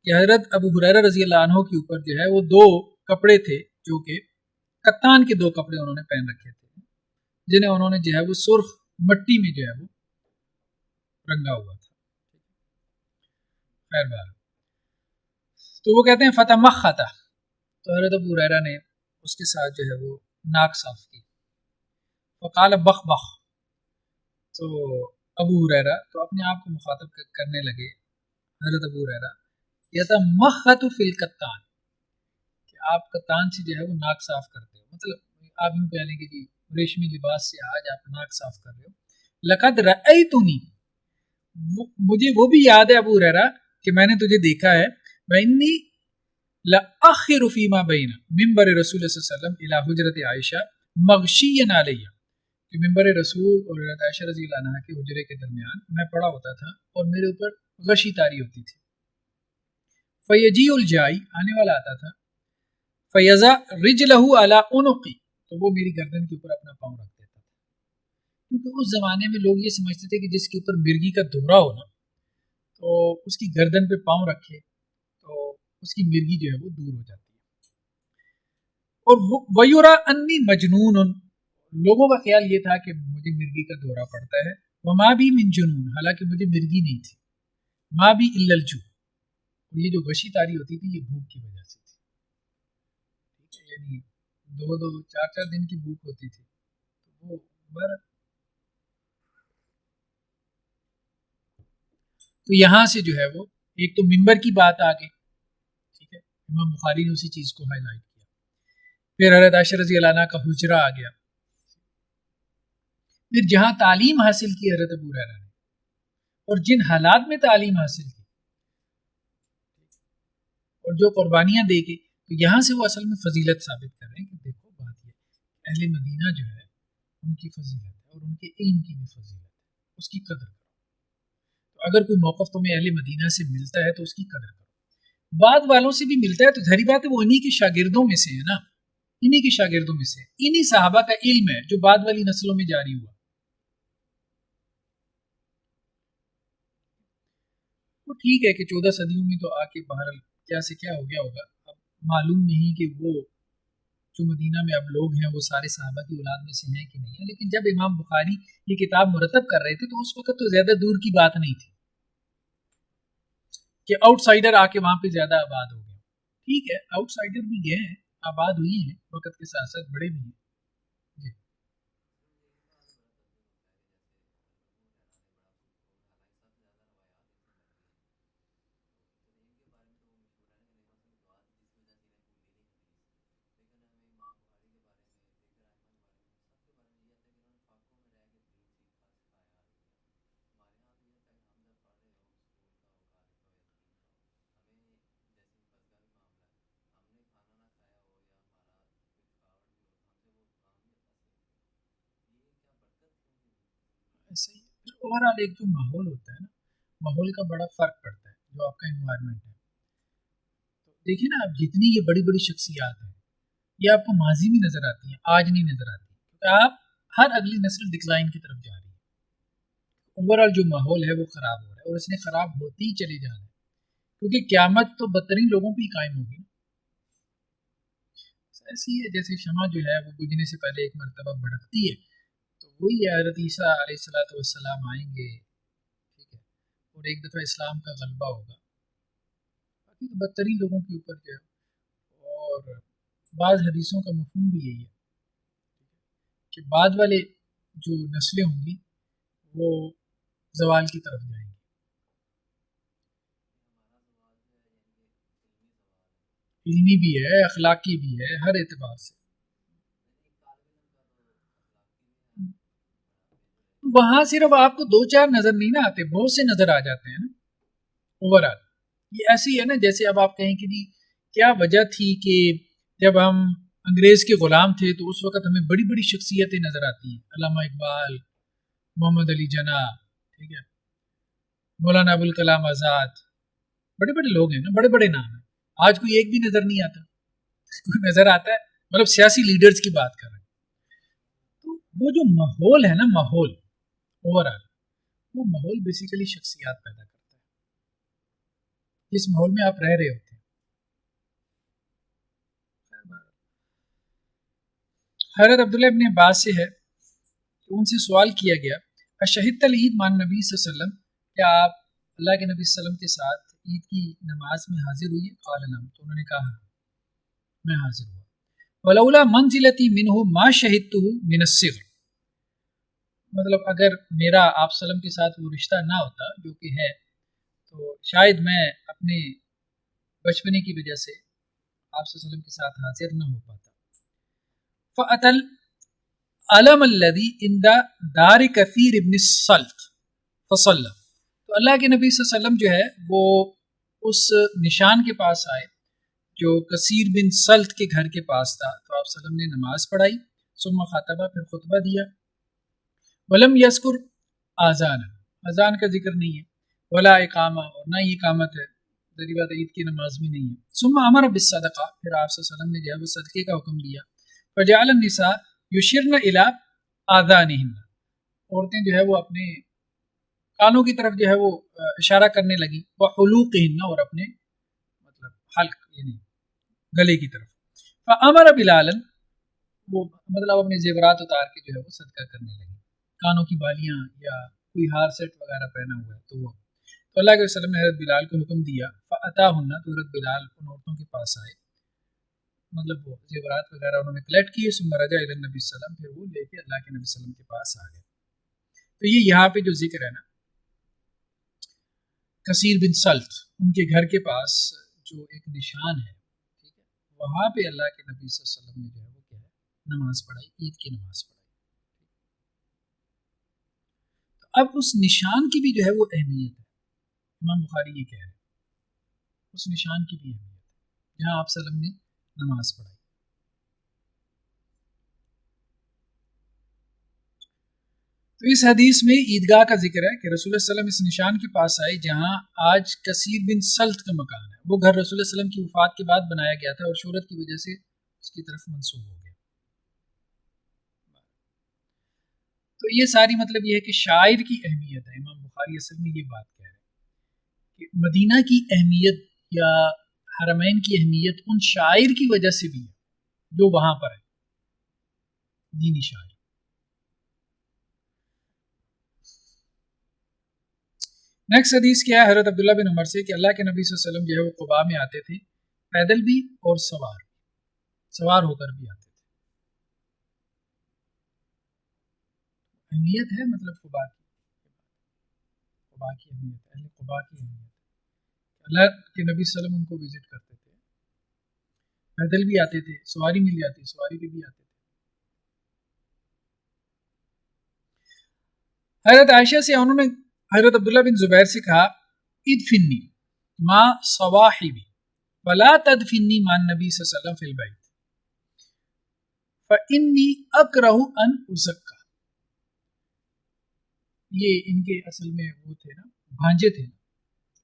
کہ حضرت ابو ہریرہ رضی اللہ عنہ کے اوپر جو ہے وہ دو کپڑے تھے جو کہ قطان کے دو کپڑے انہوں نے پہن رکھے تھے، جنہیں انہوں نے جو ہے وہ سرخ مٹی میں جو ہے وہ رنگا ہوا تھا. خیر بار تو وہ کہتے ہیں فتح مخطا، تو حضرت ابو ہریرہ نے اس کے ساتھ جو ہے وہ ناک صاف کی. فقال بخ بخ، تو ابو ہریرہ تو اپنے آپ کو مخاطب کرنے لگے، حضرت ابو ہریرہ یتمخط فی القطان، کہ آپ قطان سے جو ہے وہ ناک صاف کرتے ہو، مطلب آپ یوں کہہ لیں کہ جی ریشمی لباس سے آج آپ ناک صاف کر رہے ہو. لقد رأیتنی، مجھے وہ بھی یاد ہے ابو ہریرہ کہ میں نے تجھے دیکھا ہے، وانی لأخر فیما بین منبر رسول صلی اللہ علیہ وسلم الی حجرت عائشہ مغشیا علیہ، کہ منبر رسول اور حضرت عائشہ رضی اللہ عنہا کے حجرے کے درمیان میں پڑا ہوتا تھا اور میرے اوپر غشی تاری ہوتی تھی. فیجیء الجائی، آنے والا آتا تھا، فیضع رجلہ علی عنقی، تو وہ میری گردن کے اوپر اپنا پاؤں رکھ دیتا تھا. کیونکہ اس زمانے میں لوگ یہ سمجھتے تھے کہ جس کے اوپر مرغی کا دورہ ہو نا تو اس کی گردن پہ پاؤں رکھے تو اس کی مرغی جو ہے وہ دور ہو جاتی ہے. اور ویورا انی مجنون، لوگوں کا خیال یہ تھا کہ مجھے مرغی کا دورہ پڑتا ہے. وما بھی من جنون، حالانکہ مجھے مرغی نہیں تھی. ما بھی الا الجوع، اور یہ جو غشی تاری ہوتی تھی یہ بھوک کی وجہ سے تھی، یعنی دو دو چار چار دن کی بھوک ہوتی تھی. تو وہ تو یہاں سے جو ہے وہ ایک تو منبر کی بات آ گئی، ٹھیک ہے، امام بخاری نے اسی چیز کو ہائی لائٹ کیا. پھر حضرت عائشہ رضی اللہ عنہ کا حجرہ آ گیا، پھر جہاں تعلیم حاصل کی حضرت ابو ہریرہ نے اور جن حالات میں تعلیم حاصل کی اور جو قربانیاں دے کے، تو یہاں سے وہ اصل میں فضیلت ثابت کر رہے ہیں کہ دیکھو بات یہ اہل مدینہ جو ہے ان کی فضیلت ہے اور ان کے علم کی بھی فضیلت ہے، اس کی قدر کرو. تو اگر کوئی موقف تمہیں اہل مدینہ سے ملتا ہے تو اس کی قدر کرو. بعد والوں سے بھی ملتا ہے تو ظاہری بات ہے وہ انہی کے شاگردوں میں سے ہے نا، انہی کے شاگردوں میں سے، انہی صحابہ کا علم ہے جو بعد والی نسلوں میں جاری ہوا. وہ ٹھیک ہے کہ 14 صدیوں میں تو آ کے بہرحال کیا سے کیا ہو گیا ہوگا، اب معلوم نہیں کہ وہ جو مدینہ میں اب لوگ ہیں وہ سارے صحابہ کی اولاد میں سے ہیں کہ نہیں ہیں. لیکن جب امام بخاری یہ کتاب مرتب کر رہے تھے تو اس وقت تو زیادہ دور کی بات نہیں تھی کہ آؤٹ سائڈر آ کے وہاں پہ زیادہ آباد ہو گئے. ٹھیک ہے آؤٹ سائڈر بھی گئے ہیں، آباد ہوئی ہیں، وقت کے ساتھ ساتھ بڑے بھی ہیں. جی ایسے ہی. پھر اوورآل ایک جو ماحول ہوتا ہے نا، ماحول کا بڑا فرق پڑتا ہے، جو آپ کا انوائرمنٹ ہے. تو دیکھیں نا آپ جتنی یہ بڑی بڑی شخصیات ہیں یہ آپ کو ماضی میں نظر آتی ہیں، آج نہیں نظر آتی، کیونکہ آپ ہر اگلی نسل ڈکلائن کی طرف جا رہی ہے. اوورآل جو ماحول ہے وہ خراب ہو رہا ہے اور اس نے خراب ہوتے ہی چلے جانا ہے، کیونکہ قیامت تو بدترین لوگوں پہ ہی قائم ہوگی. ایسی ہے جیسے شمع جو ہے وہ بجھنے سے پہلے ایک مرتبہ بھڑکتی ہے، تو وہی حضرت عیسیٰ علیہ السلام آئیں گے، ٹھیک ہے، اور ایک دفعہ اسلام کا غلبہ ہوگا، باقی تو بدترین لوگوں کے اوپر جو ہے، اور بعض حدیثوں کا مفہوم بھی یہی ہے کہ بعد والے جو نسلیں ہوں گی وہ زوال کی طرف جائیں گی. علمی بھی ہے، اخلاقی بھی ہے، ہر اعتبار سے. وہاں صرف آپ کو دو چار نظر نہیں نہ آتے، بہت سے نظر آ جاتے ہیں نا اوور آل. یہ ایسی ہے نا جیسے اب آپ کہیں کہ جی کیا وجہ تھی کہ جب ہم انگریز کے غلام تھے تو اس وقت ہمیں بڑی بڑی شخصیتیں نظر آتی ہیں، علامہ اقبال، محمد علی جناح، ٹھیک ہے، مولانا ابوالکلام آزاد، بڑے بڑے لوگ ہیں نا، بڑے بڑے نام ہیں. آج کوئی ایک بھی نظر نہیں آتا. کوئی نظر آتا ہے مطلب سیاسی لیڈرز کی بات کر رہے ہیں. تو وہ جو ماحول ہے نا، ماحول اوور آل، وہ ماحول بیسیکلی شخصیات پیدا کرتا ہے جس ماحول میں آپ رہ رہے ہوتے ہیں. حضرت عبداللہ ابن عباس سے ہے کہ ان سے سوال کیا گیا اشہدت العید مان نبی صلی اللہ علیہ وسلم، کیا آپ اللہ کے نبی صلی اللہ علیہ وسلم کے ساتھ عید کی نماز میں حاضر ہوئی؟ قال نعم، تو انہوں نے کہا میں حاضر ہوا. ولولا منزلتی منہ ما شہدتہ من الصغر، مطلب اگر میرا آپ صلی اللہ علیہ وسلم کے ساتھ وہ رشتہ نہ ہوتا جو کہ ہے، تو شاید میں اپنے بچپنے کی وجہ سے آپ صلی اللہ علیہ وسلم کے ساتھ حاضر نہ ہو پاتا. فَأَتَلْ علم الذی عند دار کثیر ابن السلط فصلی، تو اللہ کے نبی صلی اللہ علیہ وسلم جو ہے وہ اس نشان کے پاس آئے جو کثیر بن سلط کے گھر کے پاس تھا، تو آپ صلی اللہ علیہ وسلم نے نماز پڑھائی، ثم خطبہ، پھر خطبہ دیا. ولم یذکر آذان، اذان کا ذکر نہیں ہے، ولا اقامہ، اور نہ ہی اقامت ہے، ظاہری بات عید کی نماز میں نہیں ہے. ثم امر بالصدقہ، پھر آپ صلی اللہ علیہ وسلم نے جو ہے وہ صدقے کا حکم دیا. فجعل النساء یشرن الی آذانہن، عورتیں جو ہے وہ اپنے کانوں کی طرف جو ہے وہ اشارہ کرنے لگی، وحلوقہن، اور اپنے مطلب حلق یعنی گلے کی طرف. فامر بلالا، وہ مطلب اپنے زیورات اتار کے جو ہے وہ صدقہ کرنے لگی، کانوں کی بالیاں یا کوئی ہار سیٹ وغیرہ پہنا ہوا ہے تو وہ. تو اللہ کے وسلم نے حضرت بلال کو حکم دیا، فاتاہن، تو حضرت بلال ان عورتوں کے پاس آئے، مطلب وہ زیورات وغیرہ انہوں نے کلیکٹ کیے. ثم رجع الی النبی صلی اللہ علیہ وسلم، پھر وہ لے کے اللہ کے نبی صلی اللہ علیہ وسلم کے پاس آ گئے. تو یہ یہاں پہ جو ذکر ہے نا کثیر بن سلط، ان کے گھر کے پاس جو ایک نشان ہے، ٹھیک ہے، وہاں پہ اللہ کے نبی صلی اللہ علیہ وسلم نے جو ہے وہ کیا ہے نماز پڑھائی، عید کی نماز پڑھائی. تو اب اس نشان کی بھی جو ہے وہ اہمیت ہے، امام بخاری یہ کہہ رہے ہیں اس نشان کی بھی اہمیت ہے جہاں آپ صلی اللہ علیہ وسلم نے نماز پڑھائی. تو اس حدیث میں عیدگاہ کا ذکر ہے کہ رسول اللہ صلی اللہ علیہ وسلم اس نشان کے پاس آئے جہاں آج کثیر بن سلط کا مکان ہے. وہ گھر رسول اللہ صلی اللہ علیہ وسلم کی وفات کے بعد بنایا گیا تھا اور شہرت کی وجہ سے اس کی طرف منسوب ہو گیا. تو یہ ساری مطلب یہ ہے کہ شاعر کی اہمیت ہے. امام بخاری اصل میں یہ بات کہہ رہے ہیں کہ مدینہ کی اہمیت یا حرمین کی اہمیت ان شاعر کی وجہ سے بھی ہے جو وہاں پر ہے، دینی شاعر. نیکسٹ حدیث کیا ہے حضرت عبداللہ بن عمر سے کہ اللہ کے نبی صلی اللہ علیہ وسلم جو ہے وہ قباء میں آتے تھے، پیدل بھی اور سوار ہو کر بھی آتے تھے. اہمیت ہے مطلب قباء کی اہمیت، اہل قباء کی اہمیت. اللہ کے نبی صلی اللہ علیہ وسلم ان کو وزٹ کرتے تھے، پیدل بھی آتے تھے، سواری مل جاتی، سواری پہ بھی آتے تھے. حضرت عائشہ سے انہوں نے حضرت عبداللہ بن زبیر سے کہا ادفنی ما صواحبی ولا تدفنی مع النبی صلی اللہ علیہ وسلم فی البیت فانی اکرہ ان ازکا. یہ ان کے اصل میں وہ تھے نا، بھانجے تھے نا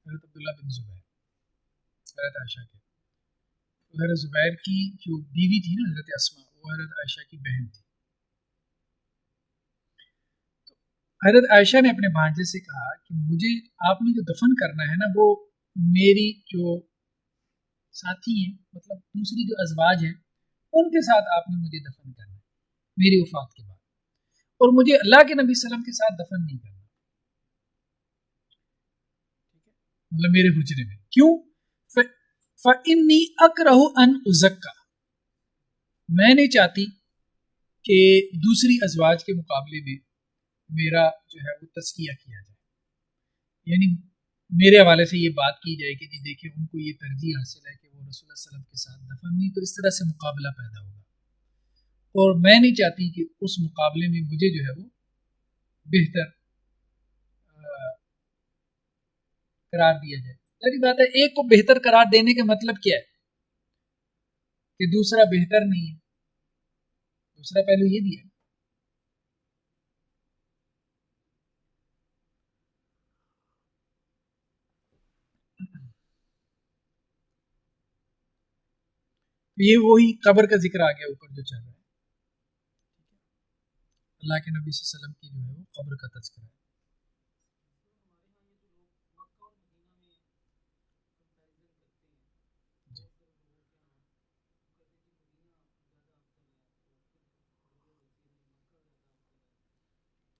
حضرت عبداللہ بن زبیر، حضرت عائشہ کے. حضرت زبیر کی جو بیوی تھی نا حضرت اسماء، وہ حضرت عائشہ کی بہن تھی. حضرت عائشہ نے اپنے بھانجے سے کہا کہ مجھے آپ نے جو دفن کرنا ہے نا وہ میری جو ساتھی ہیں، مطلب دوسری جو ازواج ہیں ان کے ساتھ آپ نے مجھے دفن کرنا ہے میری وفات کے بعد، اور مجھے اللہ کے نبی صلی اللہ علیہ وسلم کے ساتھ دفن نہیں کرنا، مطلب میرے حجرے میں. کیوں؟ فَإِنِّي أَكْرَهُ أَنْ أُزَكَّى، میں نہیں چاہتی کہ دوسری ازواج کے مقابلے میں میرا جو ہے وہ تزکیہ کیا جائے، یعنی میرے حوالے سے یہ بات کی جائے کہ جی دیکھیں ان کو یہ ترجیح حاصل ہے کہ وہ رسول اللہ صلی اللہ علیہ وسلم کے ساتھ دفن ہوئی، تو اس طرح سے مقابلہ پیدا ہوگا، اور میں نہیں چاہتی کہ اس مقابلے میں مجھے جو ہے وہ بہتر قرار دیا جائے. ظاہری بات ہے ایک کو بہتر قرار دینے کا مطلب کیا ہے کہ دوسرا بہتر نہیں ہے، دوسرا پہلو یہ دیا. یہ وہی قبر کا ذکر آ گیا اوپر جو چل رہا ہے، اللہ کے نبی صلی اللہ علیہ وسلم کی جو ہے وہ قبر کا تذکرہ ہے.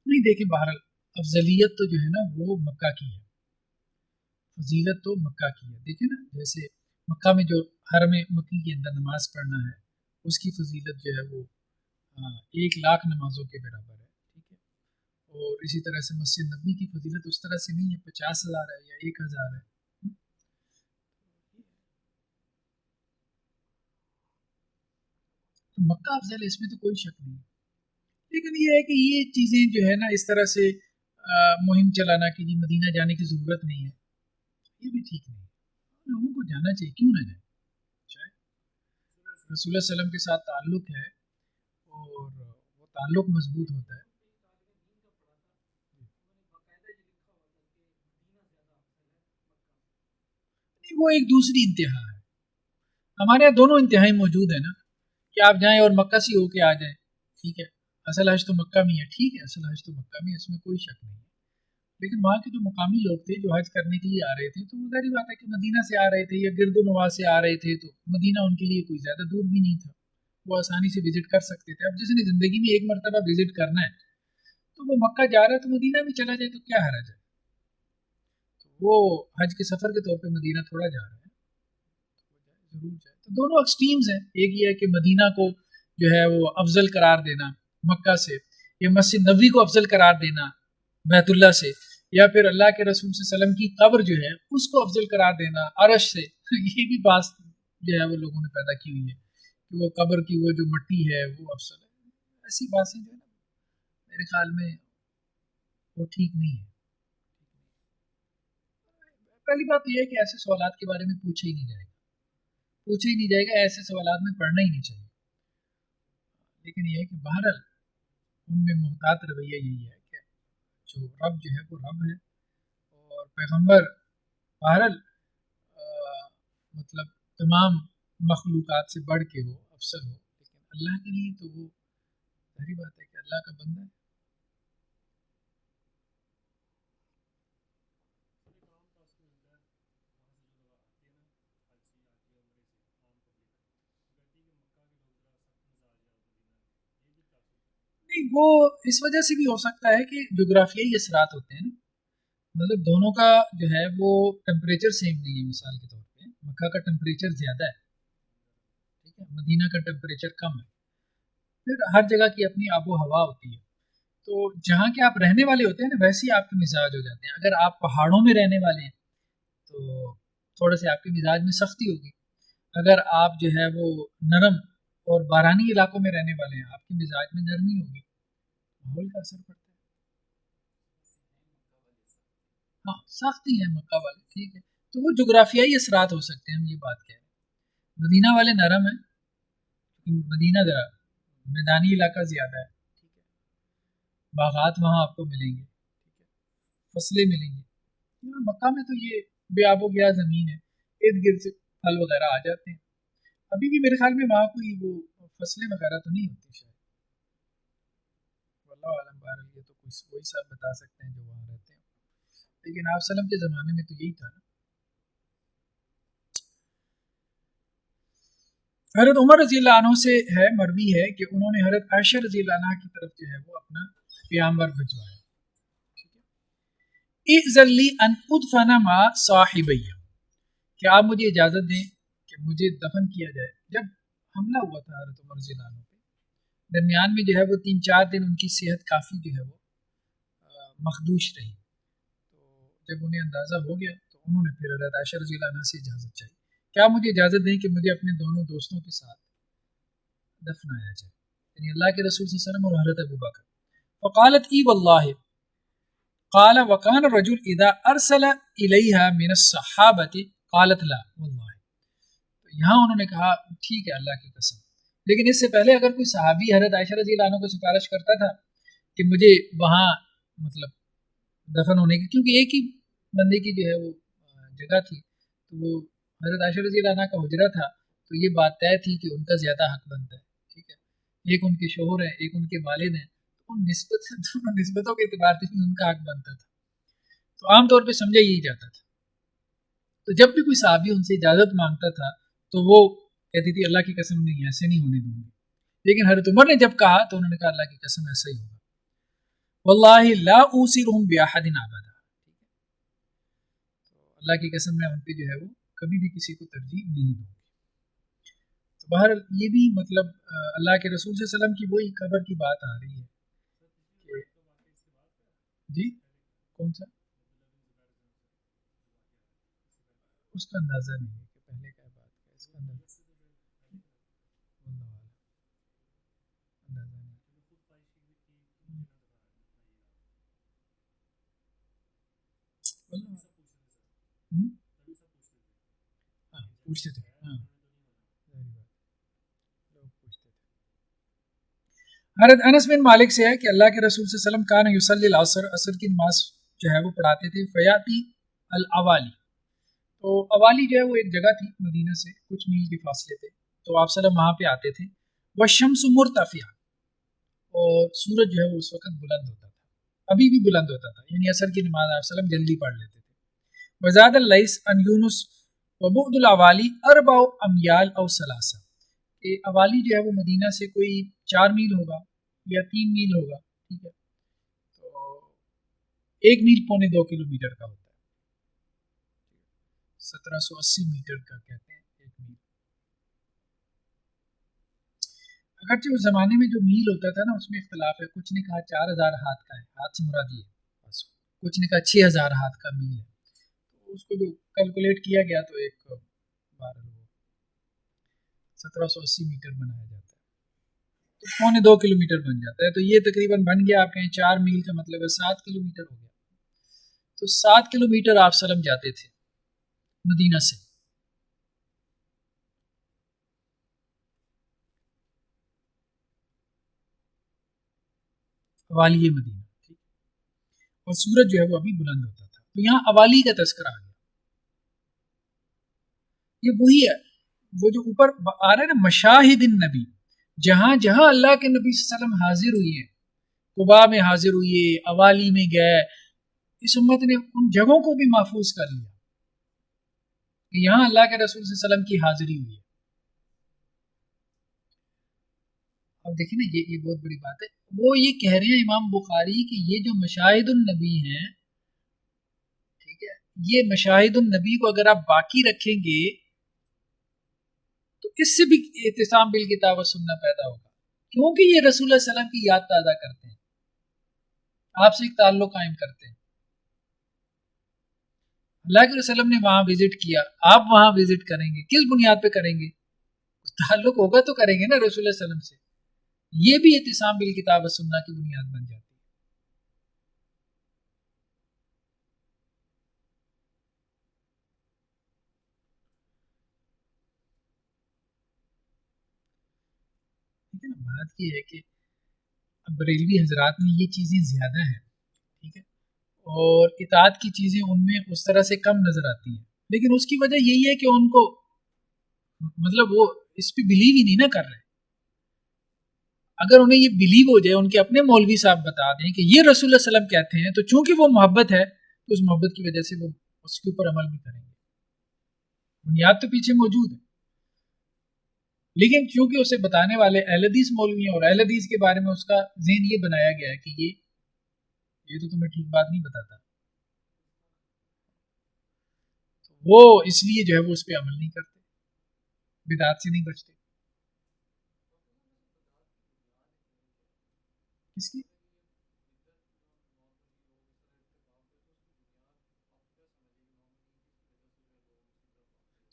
نہیں دیکھیں بہرحال افضلیت تو جو ہے نا وہ مکہ کی ہے، فضیلت تو مکہ کی ہے. دیکھیں نا جیسے مکہ میں جو حرم مکی کے اندر نماز پڑھنا ہے اس کی فضیلت جو ہے وہ 1,00,000 نمازوں کے برابر ہے، ٹھیک ہے. اور اسی طرح سے مسجد نبوی کی فضیلت اس طرح سے نہیں ہے 50,000 ہے یا 1,000 ہے. تو مکہ افضل ہے، اس میں تو کوئی شک نہیں ہے، لیکن یہ ہے کہ یہ چیزیں جو ہے نا اس طرح سے مہم چلانا کہ جی مدینہ جانے کی ضرورت نہیں ہے، یہ بھی ٹھیک نہیں ہے. لوگوں کو جانا چاہیے، کیوں نہ جائے، رسول اللہ علیہ وسلم کے ساتھ تعلق ہے اور وہ تعلق مضبوط ہوتا ہے. وہ ایک دوسری انتہا ہے، ہمارے یہاں دونوں انتہائی موجود ہیں نا، کہ آپ جائیں اور مکہ سے ہو کے آ جائیں، ٹھیک ہے. اصل حج تو مکہ میں ہے، ٹھیک ہے، اصل حج تو مکہ میں ہے، اس میں کوئی شک نہیں ہے. لیکن وہاں کے جو مقامی لوگ تھے جو حج کرنے کے لیے آ رہے تھے، تو وہ ظاہری بات ہے کہ مدینہ سے آ رہے تھے یا گرد و نواح سے آ رہے تھے، تو مدینہ ان کے لیے کوئی زیادہ دور بھی نہیں تھا، وہ آسانی سے وزٹ کر سکتے تھے. اب جس نے زندگی میں ایک مرتبہ وزٹ کرنا ہے تو وہ مکہ جا رہا ہے تو مدینہ بھی چلا جائے تو کیا حرج ہے. وہ حج کے سفر کے طور پہ مدینہ تھوڑا جا رہا ہے، ضرور جائے. تو دونوں ایکسٹریمز ہیں، ایک یہ ہے کہ مدینہ کو جو ہے وہ افضل قرار دینا مکہ سے، یا مسجد نبوی کو افضل قرار دینا بیت اللہ سے، یا پھر اللہ کے رسول صلی اللہ علیہ وسلم کی قبر جو ہے اس کو افضل قرار دینا عرش سے. یہ بھی بات جو ہے وہ لوگوں نے پیدا کی ہوئی ہے کہ وہ قبر کی وہ جو مٹی ہے وہ افضل ہے. ایسی باتیں جو ہے نا میرے خیال میں وہ ٹھیک نہیں ہے. پہلی بات یہ ہے کہ ایسے سوالات کے بارے میں پوچھا ہی نہیں جائے گا، پوچھا ہی نہیں جائے گا، ایسے سوالات میں پڑھنا ہی نہیں چاہیے. لیکن یہ ہے کہ بہرحال ان میں محتاط رویہ یہی ہے کہ جو رب جو ہے وہ رب ہے، اور پیغمبر بہرحال مطلب تمام مخلوقات سے بڑھ کے ہو، افضل ہو، لیکن اللہ کے لیے تو وہ ظاہری بات ہے کہ اللہ کا بندہ ہے. نہیں وہ اس وجہ سے بھی ہو سکتا ہے کہ جغرافیائی اثرات ہوتے ہیں نا، مطلب دونوں کا جو ہے وہ ٹمپریچر سیم نہیں ہے. مثال کے طور پہ مکہ کا ٹمپریچر زیادہ ہے، ٹھیک ہے، مدینہ کا ٹمپریچر کم ہے. پھر ہر جگہ کی اپنی آب و ہوا ہوتی ہے، تو جہاں کے آپ رہنے والے ہوتے ہیں نا ویسے ہی آپ کے مزاج ہو جاتے ہیں. اگر آپ پہاڑوں میں رہنے والے ہیں تو تھوڑے سے آپ کے مزاج میں سختی ہوگی. اگر آپ جو ہے وہ نرم اور بارانی علاقوں میں رہنے والے ہیں آپ کے مزاج میں نرمی ہوگی. ماحول کا اثر پڑتا ہے. ہاں سختی ہے مکہ والے، ٹھیک ہے، تو وہ جغرافیائی اثرات ہو سکتے ہیں. ہم یہ بات کہہ رہے ہیں مدینہ والے نرم ہیں، مدینہ ذرا میدانی علاقہ زیادہ ہے، باغات وہاں آپ کو ملیں گے، فصلیں ملیں گی. مکہ میں تو یہ بے آب و گیا زمین ہے، ارد گرد سے پھل وغیرہ آ جاتے ہیں. ابھی بھی میرے خیال میں وہاں کوئی وہ فصلیں وغیرہ تو نہیں ہوتی شاید، واللہ عالم. بہرحال یہ تو کوئی وہی صاحب بتا سکتے ہیں جو وہاں رہتے ہیں، لیکن آپ وسلم کے زمانے میں تو یہی تھا نا. حضرت عمر رضی اللہ عنہ سے ہے، مروی ہے کہ انہوں نے حضرت عائشہ رضی اللہ عنہ کی طرف جو ہے وہ اپنا پیامبر بھجوایا، اِذن لی ان ادفن مع صاحبی، کہ آپ مجھے اجازت دیں کہ مجھے دفن کیا جائے۔ جب حملہ ہوا تھا حضرت عمر رضی اللہ عنہ پہ، درمیان میں جو ہے وہ 3-4 دن ان کی صحت کافی جو ہے وہ مخدوش رہی، تو جب انہیں اندازہ ہو گیا تو انہوں نے پھر حضرت عائشہ رضی اللہ عنہ سے اجازت چاہی، کیا مجھے اجازت دیں کہ مجھے اپنے دونوں دوستوں کے ساتھ دفنایا جائے، یعنی اللہ کے رسول صلی اللہ علیہ وسلم اور حضرت ابو بکر۔ فقالت ای واللہ، قال وکان الرجل اذا ارسل الیہا من الصحابۃ قالت لا واللہ، یہاں انہوں نے کہا ٹھیک ہے اللہ کی قسم، لیکن اس سے پہلے اگر کوئی صحابی حضرت عائشہ رضی اللہ عنہ کو سفارش کرتا تھا کہ مجھے وہاں مطلب دفن ہونے کی، کیونکہ ایک ہی بندے کی جو ہے وہ جگہ تھی، تو وہ حضرت عائشہ رضی اللہ عنہ کا حجرہ تھا، تو یہ بات طے تھی کہ ان کا زیادہ حق بنتا ہے، ٹھیک ہے، ایک ان کے شوہر ہیں، ایک ان کے والد ہیں، تو ان دونوں نسبتوں کے اعتبار سے ان کا حق بنتا تھا، تو عام طور پہ سمجھا یہی جاتا تھا۔ تو جب بھی کوئی صحابی ان سے اجازت مانگتا تھا تو وہ کہتی تھی اللہ کی قسم نہیں، ایسے نہیں ہونے دوں گی، لیکن حضرت عمر نے جب کہا تو انہوں نے کہا اللہ کی قسم ایسا ہی ہوگا، واللہ لا اوصرهم باحد ابدا، اللہ کی قسم میں ان پہ جو ہے وہ کبھی بھی کسی کو ترجیح نہیں دوں گی۔ تو بہرحال یہ بھی مطلب اللہ کے رسول صلی اللہ علیہ وسلم کی وہی خبر کی بات آ رہی ہے کہ جی کون سا، اس کا اندازہ نہیں ہے کہ پہلے کا بات ہے، اس کا اندازہ پوچھتے تھے، ہاں حضرت انس بن مالک سے ہے کہ اللہ کے رسول صلی اللہ علیہ وسلم کان یصلی العصر، عصر کی نماز جو ہے وہ پڑھاتے تھے، فیاتی الاوالی، تو اوالی جو ہے وہ ایک جگہ تھی مدینہ سے کچھ میل کے فاصلے پہ، تو آپ صلی اللہ وہاں پہ آتے تھے، والشمس مرتفعہ، اور سورج جو ہے وہ اس وقت بلند ہوتا تھا، ابھی بھی بلند ہوتا تھا، یعنی عصر کی نماز آپ صلی اللہ جلدی پڑھ لیتے تھے۔ وزاد اللیث ان یونس وبعد الاوالی 4 امیال او ثلاثہ، کہ اوالی جو ہے وہ مدینہ سے کوئی 4 میل ہوگا یا 3 میل ہوگا، ٹھیک ہے، تو 1 میل پونے 2 کلومیٹر کا ہوتا ہے، 1780 میٹر کا کہتے ہیں 1 میل، اگرچہ اس زمانے میں جو میل ہوتا تھا نا اس میں اختلاف ہے، کچھ نے کہا 4000 ہاتھ کا ہے، ہاتھ سے مراد یہ ہے، کچھ نے کہا 6000 ہاتھ کا میل ہے، تو اس کو جو کیلکولیٹ کیا گیا تو ایک 1780 میٹر بنایا جاتا ہے، تو پونے 2 کلومیٹر بن جاتا ہے، تو یہ تقریباً بن گیا آپ کہیں 4 میل کا مطلب ہے 7 کلومیٹر ہو گیا، تو 7 کلومیٹر آپ سلم جاتے تھے مدینہ سے۔ اوالی مدینہ، ٹھیک، اور سورج جو ہے وہ ابھی بلند ہوتا تھا، تو یہاں اوالی کا تذکرہ آ گیا، یہ وہی ہے وہ جو اوپر آ رہا ہے نا مشاہد النبی، جہاں جہاں اللہ کے نبی صلی اللہ علیہ وسلم حاضر ہوئی ہیں، قباء میں حاضر ہوئی ہے، اوالی میں گئے، اس امت نے ان جگہوں کو بھی محفوظ کر لیا کہ یہاں اللہ کے رسول صلی اللہ علیہ وسلم کی حاضری ہوئی ہے۔ اب دیکھیں نا یہ بہت بڑی بات ہے، وہ یہ کہہ رہے ہیں امام بخاری کہ یہ جو مشاہد النبی ہیں، ٹھیک ہے، یہ مشاہد النبی کو اگر آپ باقی رکھیں گے تو اس سے بھی اعتصام بالکتاب و سنت پیدا ہوگا، کیونکہ یہ رسول اللہ صلی اللہ علیہ وسلم کی یاد تازہ کرتے ہیں، آپ سے ایک تعلق قائم کرتے ہیں، اللہ کے وسلم نے وہاں وزٹ کیا، آپ وہاں وزٹ کریں گے، کس بنیاد پہ کریں گے؟ تعلق ہوگا تو کریں گے نا رسول اللہ صلی اللہ علیہ وسلم سے، یہ بھی اعتصام بالکتاب و سنت کی بنیاد بن جاتی ہے۔ بات یہ ہے کہ بریلوی حضرات میں یہ چیزیں زیادہ ہیں، ٹھیک ہے، اور اطاعت کی چیزیں ان میں اس طرح سے کم نظر آتی ہیں، لیکن اس کی وجہ یہی ہے کہ ان کو مطلب وہ اس پہ بلیو ہی نہیں نہ کر رہے، اگر انہیں یہ بلیو ہو جائے، ان کے اپنے مولوی صاحب بتا دیں کہ یہ رسول اللہ صلی اللہ علیہ وسلم کہتے ہیں، تو چونکہ وہ محبت ہے تو اس محبت کی وجہ سے وہ اس کے اوپر عمل بھی کریں گے، بنیاد تو پیچھے موجود ہے۔ لیکن چونکہ اسے بتانے والے اہل حدیث مولوی ہیں اور اہل حدیث کے بارے میں اس کا ذہن یہ بنایا گیا ہے کہ یہ تو تمہیں ٹھیک بات نہیں بتاتا، وہ اس لیے جو ہے وہ اس پہ عمل نہیں کرتے، بدعات سے نہیں بچتے. کس کی؟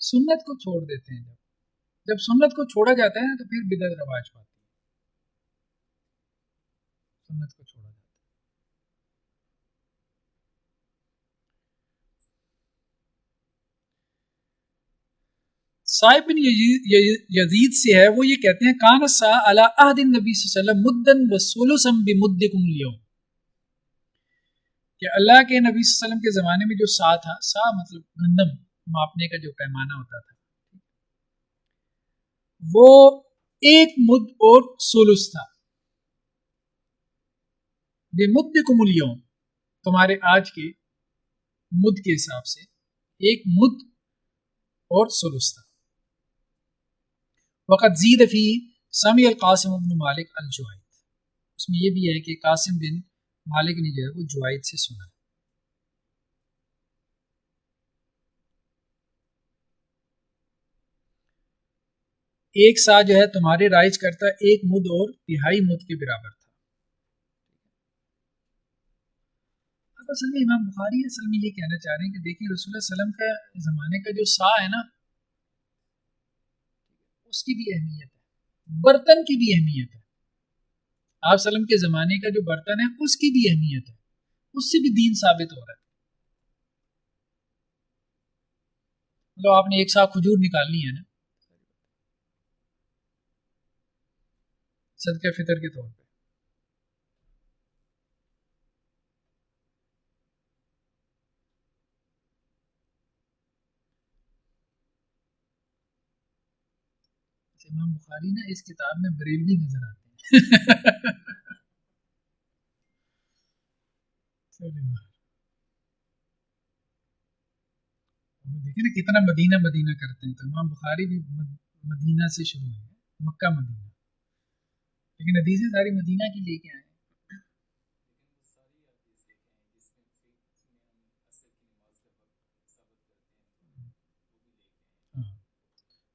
سنت کو چھوڑ دیتے ہیں. جب سنت کو چھوڑا جاتا ہے تو پھر بدعت رواج پاتی ہے. سنت کو چھوڑا جاتا ہے. صاحب بن یزید سے ہے، وہ یہ کہتے ہیں کان سا علی عہد النبی صلی اللہ علیہ وسلم مدن وثلثا بمدکم اليوم، کہ اللہ کے نبی صلی اللہ علیہ وسلم کے زمانے میں جو سا تھا، سا مطلب گندم ماپنے کا جو پیمانہ ہوتا تھا، وہ ایک مد اور ثلث تھا. بمدکم اليوم، تمہارے آج کے مد کے حساب سے ایک مد اور ثلث تھا. وقت زید فی سمی القاسم بن مالک الجوائد، اس میں یہ بھی ہے کہ قاسم بن مالک نے جو ہے وہ جوائد سے سنا. ایک سا جو ہے تمہارے رائج کرتا ایک مد اور تہائی مد کے برابر تھا. اب اصل میں امام بخاری اصل میں یہ کہنا چاہ رہے ہیں کہ دیکھیں رسول اللہ علیہ وسلم کا زمانے کا جو سا ہے نا، اس کی بھی اہمیت ہے، برتن کی بھی اہمیت ہے. آپ وسلم کے زمانے کا جو برتن ہے اس کی بھی اہمیت ہے، اس سے بھی دین ثابت ہو رہا ہے. مطلب آپ نے ایک سا کھجور نکالنی ہے نا صدقہ فطر کے طور پہ، امام بخاری نا اس کتاب میں بریلوی نظر آتے ہیں. دیکھیں نا کتنا مدینہ مدینہ کرتے ہیں. تو امام بخاری بھی مدینہ سے شروع ہے، مکہ مدینہ، لیکن حدیثیں ساری مدینہ کی لے کے آئے ہیں.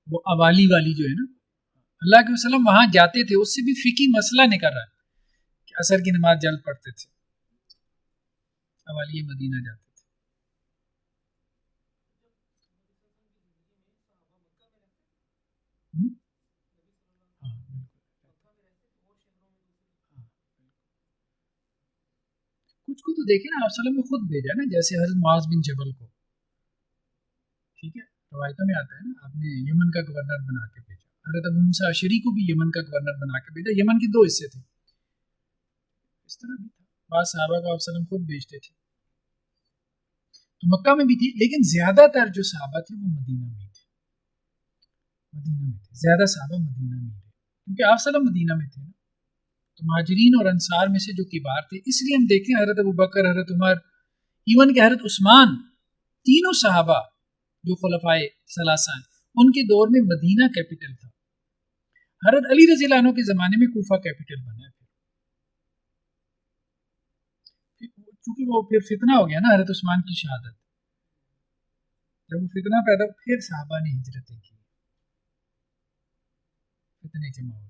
وہ اوالی والی جو ہے نا، اللہ کے وسلم وہاں جاتے تھے، اس سے بھی فقی مسئلہ نکل رہا ہے کہ عصر کی نماز جلد پڑھتے تھے، اوالی مدینہ جاتے تھے. ہاں بالکل. کچھ کو تو دیکھیں نا آپ وسلم نے خود بھیجا نا، جیسے حضرت معاذ بن جبل کو، ٹھیک ہے، روایتوں میں آتا ہے نا آپ نے یمن کا گورنر بنا کے بھیجا. حضرت ابو موسیٰ اشعری کو بھی یمن کا گورنر بنا کے بھیجا. یمن کے 2 حصے تھے. اس طرح بھی تھا، بعض صحابہ کو آپ وسلم خود بھیجتے تھے. تو مکہ میں بھی تھی، لیکن زیادہ تر جو صحابہ تھے وہ مدینہ میں تھے. مدینہ میں تھے زیادہ صحابہ، مدینہ میں تھے کیونکہ آپ وسلم مدینہ میں تھے نا. تو مہاجرین اور انصار میں سے جو کبار تھے، اس لیے ہم دیکھیں حضرت ابو بکر، حضرت عمر، ایون کہ حضرت عثمان، تینوں صحابہ جو خلفائے ثلاثہ ہیں، ان کے دور میں مدینہ کیپٹل تھا. حضرت علی رضی اللہ عنہ کے زمانے میں کوفہ کیپٹل بنا. چونکہ وہ پھر فتنہ ہو گیا نا حضرت عثمان کی شہادت، جب وہ فتنہ پیدا پھر صحابہ نے ہجرتیں کی فتنے کے ماحول.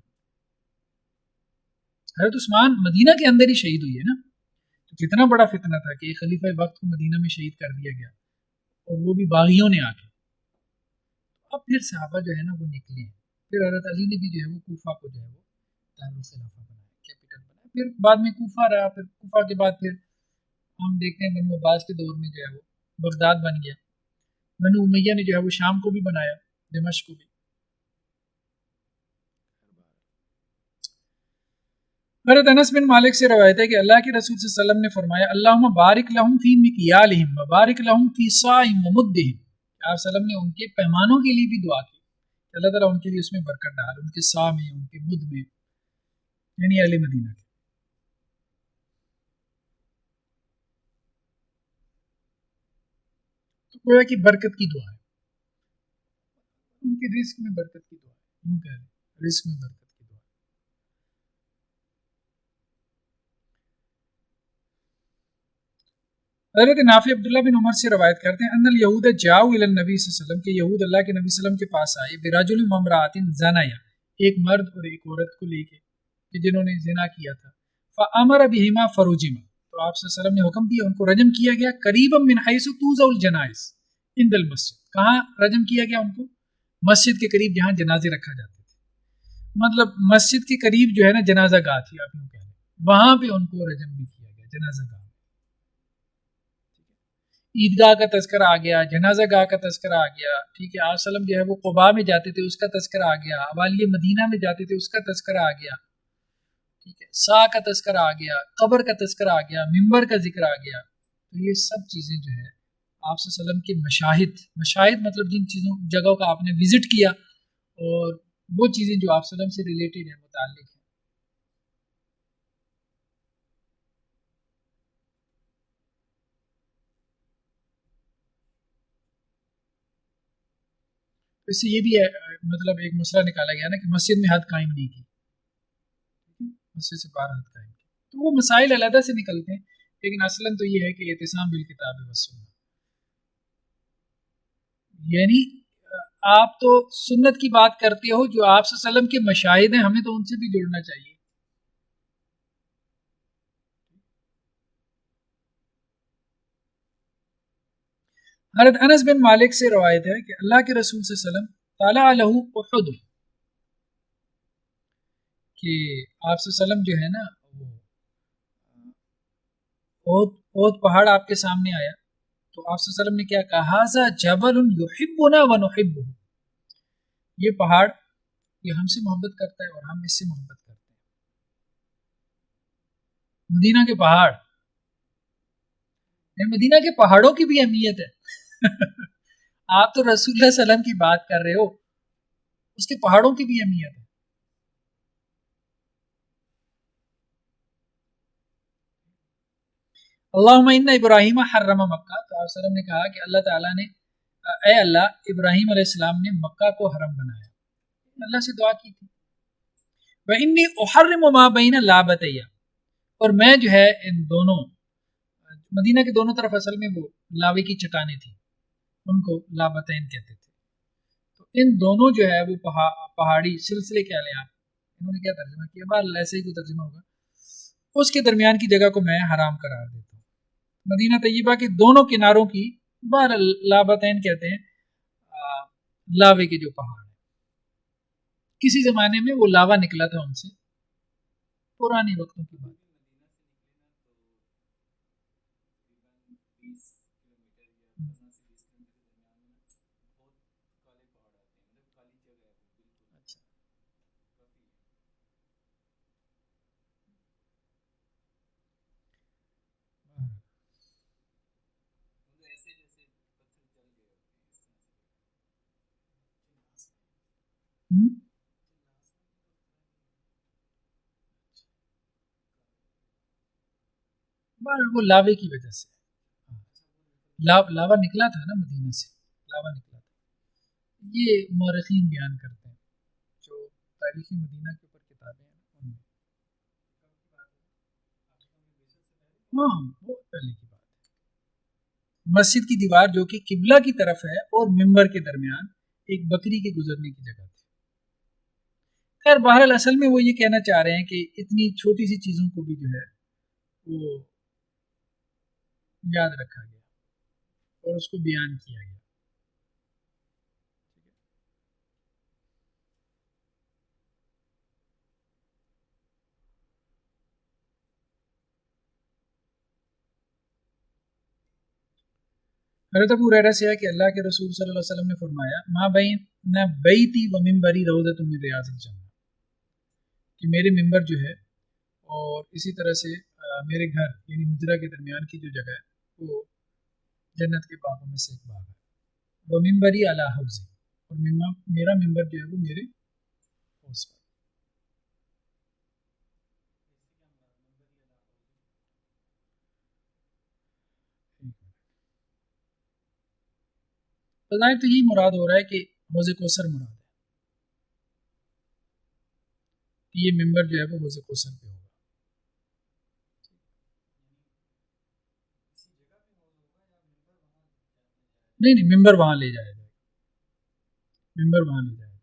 حضرت عثمان مدینہ کے اندر ہی شہید ہوئی ہے نا، تو کتنا بڑا فتنہ تھا کہ ایک خلیفہ وقت کو مدینہ میں شہید کر دیا گیا، اور وہ بھی باغیوں نے آ کے. اب پھر صحابہ جو ہے نا وہ نکلے ہیں. پھر حضرت علی نے بھی جو ہے وہ کوفہ کو جو ہے وہ دارالخلافہ بنایا، کیپٹل بنایا. پھر بعد میں کوفہ رہا، پھر کوفہ کے بعد پھر ہم دیکھتے ہیں بنو عباس کے دور میں جو ہے وہ بغداد بن گیا. بنو امیہ نے جو ہے وہ شام کو بھی بنایا، دمشق کو بھی. حضرت انس بن مالک سے روایت ہے کہ اللہ کے رسول صلی اللہ علیہ وسلم نے فرمایا اللہم بارک لہم فی مکیالہم وبارک لہم فی صاعہم ومدہم. آپ صلی اللہ علیہ وسلم نے ان کے پیمانوں کے لیے بھی دعا کی کہ اللہ تعالیٰ ان کے لیے اس میں برکت ڈال، ان کے صاع میں، ان کے مد میں، یعنی اہل مدینہ کے. تو گویا کہ برکت کی دعا ہے، ان کے رزق میں برکت کی دعا ہے. یوں کہہ لیں رزق میں برکت کی دعا. حضرت نافع عبداللہ بن عمر سے روایت کرتے ہیں ان الیہود جاؤ الی النبی صلی اللہ علیہ وسلم کہ یہود اللہ کے نبی صلی اللہ علیہ وسلم کے پاس آئے برجل و امرأۃ زنایا، ایک مرد اور ایک عورت کو لے کے کہ جنہوں نے زنا کیا تھا. فامر بہما فرجما، تو آپ صلی اللہ علیہ وسلم نے حکم دیا ان کو رجم کیا گیا. قریبا من حیث توضع الجنائز عند المسجد، کہاں رجم کیا گیا ان کو؟ مسجد کے قریب جہاں جنازے رکھا جاتے تھے، مطلب مسجد کے قریب جو ہے نا جنازہ گاہ تھی، آپ یوں کہہ لیں وہاں پہ ان کو رجم بھی کیا گیا جنازہ گاہ. عیدگاہ کا تذکرہ آ گیا، جنازہ گاہ کا تذکرہ آ گیا، ٹھیک ہے. آپ وسلم جو ہے وہ قباء میں جاتے تھے اس کا تذکرہ آ گیا، حوالی مدینہ میں جاتے تھے اس کا تذکرہ آ گیا، ٹھیک ہے. سا کا تذکرہ آ گیا، قبر کا تذکرہ آ گیا، منبر کا ذکر آ گیا. تو یہ سب چیزیں جو ہے آپ صلی اللہ علیہ وسلم کے مشاہد مطلب جن چیزوں جگہوں کا آپ نے وزٹ کیا اور وہ چیزیں جو آپ صلی اللہ علیہ وسلم سے ریلیٹڈ ہیں، متعلق ہیں. اس سے یہ بھی ہے مطلب ایک مسئلہ نکالا گیا نا کہ مسجد میں حد قائم نہیں کی، مسجد سے باہر حد قائم کی. تو وہ مسائل علیحدہ سے نکلتے ہیں، لیکن اصلاً تو یہ ہے کہ اعتصام بالکتاب والسنہ، یعنی آپ تو سنت کی بات کرتے ہو جو آپ صلی اللہ علیہ وسلم کے مشاہد ہیں، ہمیں تو ان سے بھی جڑنا چاہیے. حضرت انس بن مالک سے روایت ہے کہ اللہ کے رسول صلی اللہ علیہ وسلم طلع له احد، کہ آپ صلی اللہ علیہ وسلم جو ہے نا وہ احد پہاڑ آپ کے سامنے آیا تو آپ صلی اللہ علیہ وسلم نے کیا کہا، ھذا جبل یحبنا ونحبه، یہ پہاڑ یہ ہم سے محبت کرتا ہے اور ہم اس سے محبت کرتے ہیں. مدینہ کے پہاڑ، مدینہ کے پہاڑوں کی بھی اہمیت ہے. آپ تو رسول اللہ صلی اللہ علیہ وسلم کی بات کر رہے ہو، اس کے پہاڑوں کی بھی اہمیت ہے. اللہم ان ابراہیم حرم مکہ، تو آپ صلی اللہ علیہ وسلم نے کہا کہ اللہ تعالیٰ نے اے اللہ ابراہیم علیہ السلام نے مکہ کو حرم بنایا، اللہ سے دعا کی تھی. وَإِنِّي أُحَرِّمُ مَا بَيْنَ لَابَتَيَّ، اور میں جو ہے ان دونوں مدینہ کے دونوں طرف اصل میں وہ لاوے کی چٹانیں تھیں، ان کو لابتین کہتے تھے. تو ان دونوں جو ہے وہ پہاڑی سلسلے کہہ لیں آپ، انہوں نے کیا ترجمہ کیا، بہرحال ایسے ہی کوئی ترجمہ ہوگا، اس کے درمیان کی جگہ کو میں حرام قرار دیتا ہوں. مدینہ طیبہ کے دونوں کناروں کی بہرحال لابتین کہتے ہیں لاوے کے جو پہاڑ ہیں. کسی زمانے میں وہ لاوا نکلا تھا ان سے، پرانے وقتوں کی بات. وہ لاوے کی وجہ سے لاوا نکلا تھا نا مدینہ سے، لاوا نکلا تھا. یہ مورخین بیان کرتے ہیں جو تاریخ مدینہ کے اوپر کتابیں ہیں ان میں. ہاں بہت پہلے کی بات ہے. مسجد کی دیوار جو کہ قبلہ کی طرف ہے اور منبر کے درمیان ایک بکری کے گزرنے کی جگہ تھی. خیر بہرحال اصل میں وہ یہ کہنا چاہ رہے ہیں کہ اتنی چھوٹی سی چیزوں کو بھی جو ہے وہ یاد رکھا گیا اور اس کو بیان کیا گیا. حضرت ابو ہریرہ سے ہے کہ اللہ کے رسول صلی اللہ علیہ وسلم نے فرمایا ما بین بیتی و منبری روضۃ من ریاض الجنہ، کہ میرے منبر جو ہے اور اسی طرح سے میرے گھر یعنی حجرہ کے درمیان کی جو جگہ ہے وہ جنت کے باغوں میں سے ایک باغ ہے. وہ منبری علی حوض، اور میرا منبر جو ہے وہ میرے حوض پر. بظاہر تو یہی مراد ہو رہا ہے کہ حوض کوثر مراد ہے. یہ ممبر جو ہے وہ حوض کوثر پہ ہوگا. نہیں ممبر وہاں لے جایا جائے گا، ممبر وہاں لے جایا جائے گا.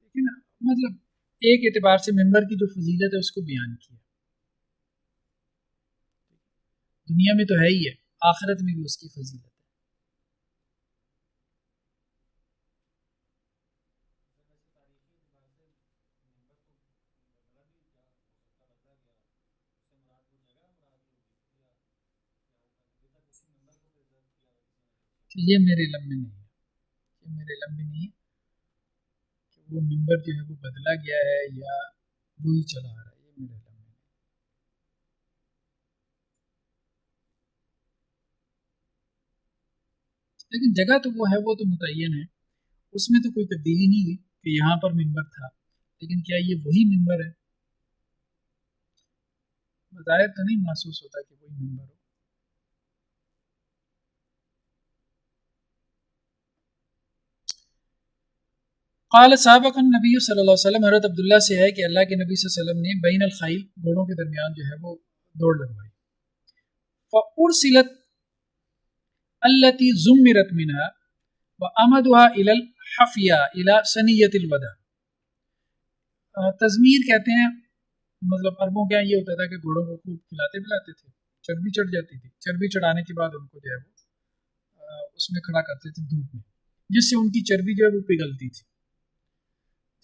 ٹھیک ہے نا، مطلب ایک اعتبار سے ممبر کی جو فضیلت ہے اس کو بیان کیا. دنیا میں تو ہے ہی ہے، آخرت میں بھی اس کی فضیلت ہے. یہ میرے علم میں نہیں ہے، یہ میرے علم میں نہیں ہے کہ وہ ممبر جو ہے وہ بدلا گیا ہے یا وہی چلا آ رہا ہے، یہ میرے علم میں نہیں. لیکن جگہ تو وہ ہے، وہ تو متعین ہے، اس میں تو کوئی تبدیلی نہیں ہوئی کہ یہاں پر ممبر تھا. لیکن کیا یہ وہی ممبر ہے؟ بظاہر تو نہیں محسوس ہوتا کہ وہی ممبر ہو. قال سابق النبی صلی اللہ علیہ وسلم، حضرت عبداللہ سے ہے کہ اللہ کے نبی صلی اللہ علیہ وسلم نے بین الخیل، گھوڑوں کے درمیان جو ہے وہ دوڑ لگوائی. فارسلت التي زمرت منها وامدها الى الحفیہ الى ثنیۃ الوداع. تزمیر کہتے ہیں، مطلب عربوں کے یہاں یہ ہوتا تھا کہ گھوڑوں کو خوب کھلاتے پلاتے تھے، چربی چڑھ جاتی تھی، چربی چڑھانے کے بعد ان کو جو ہے وہ اس میں کھڑا کرتے تھے دھوپ میں، جس سے ان کی چربی جو ہے وہ پگھلتی تھی.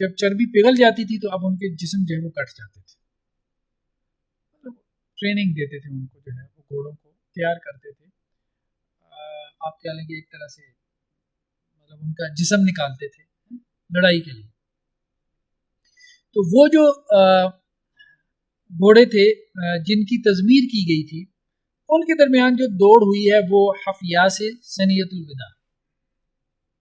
جب چربی پگھل جاتی تھی تو اب ان کے جسم جو ہے وہ کٹ جاتے تھے. مطلب ٹریننگ دیتے تھے ان کو، جو ہے وہ گھوڑوں کو تیار کرتے تھے. آپ کہہ لیں گے ایک طرح سے مطلب ان کا جسم نکالتے تھے لڑائی کے لیے. تو وہ جو گھوڑے تھے جن کی تزمیر کی گئی تھی، ان کے درمیان جو دوڑ ہوئی ہے وہ حفیہ سے ثنیۃ الوداع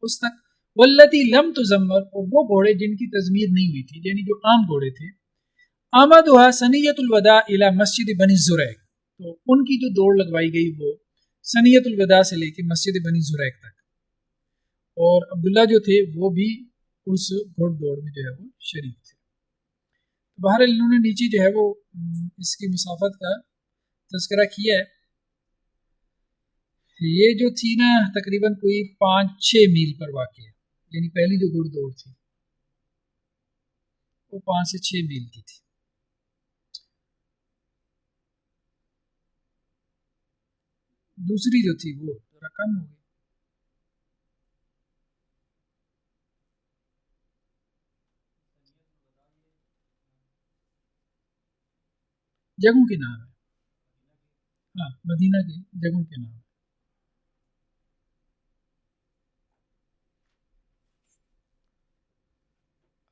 اس تک. والتی لم تزمر، اور وہ گھوڑے جن کی تزمیر نہیں ہوئی تھی، یعنی جو عام گھوڑے تھے، آمدھا ثنیۃ الوداع الی مسجد بنی زریق، تو ان کی جو دوڑ لگوائی گئی وہ ثنیۃ الوداع سے لے کے مسجد بنی زریق تک. اور عبداللہ جو تھے وہ بھی اس گھوڑ دوڑ میں جو ہے وہ شریک تھے. بہرحال انہوں نے نیچے جو ہے وہ اس کی مسافت کا تذکرہ کیا ہے. یہ جو تھی نا تقریباً کوئی 5-6 میل پر واقع ہے، یعنی پہلی جو گھوڑ دوڑ تھی وہ 5 سے 6 میل کی تھی. دوسری جو تھی وہ ذرا کم ہو گئی. جگہوں کے نام ہے، ہاں مدینہ کے جگہوں کے نام.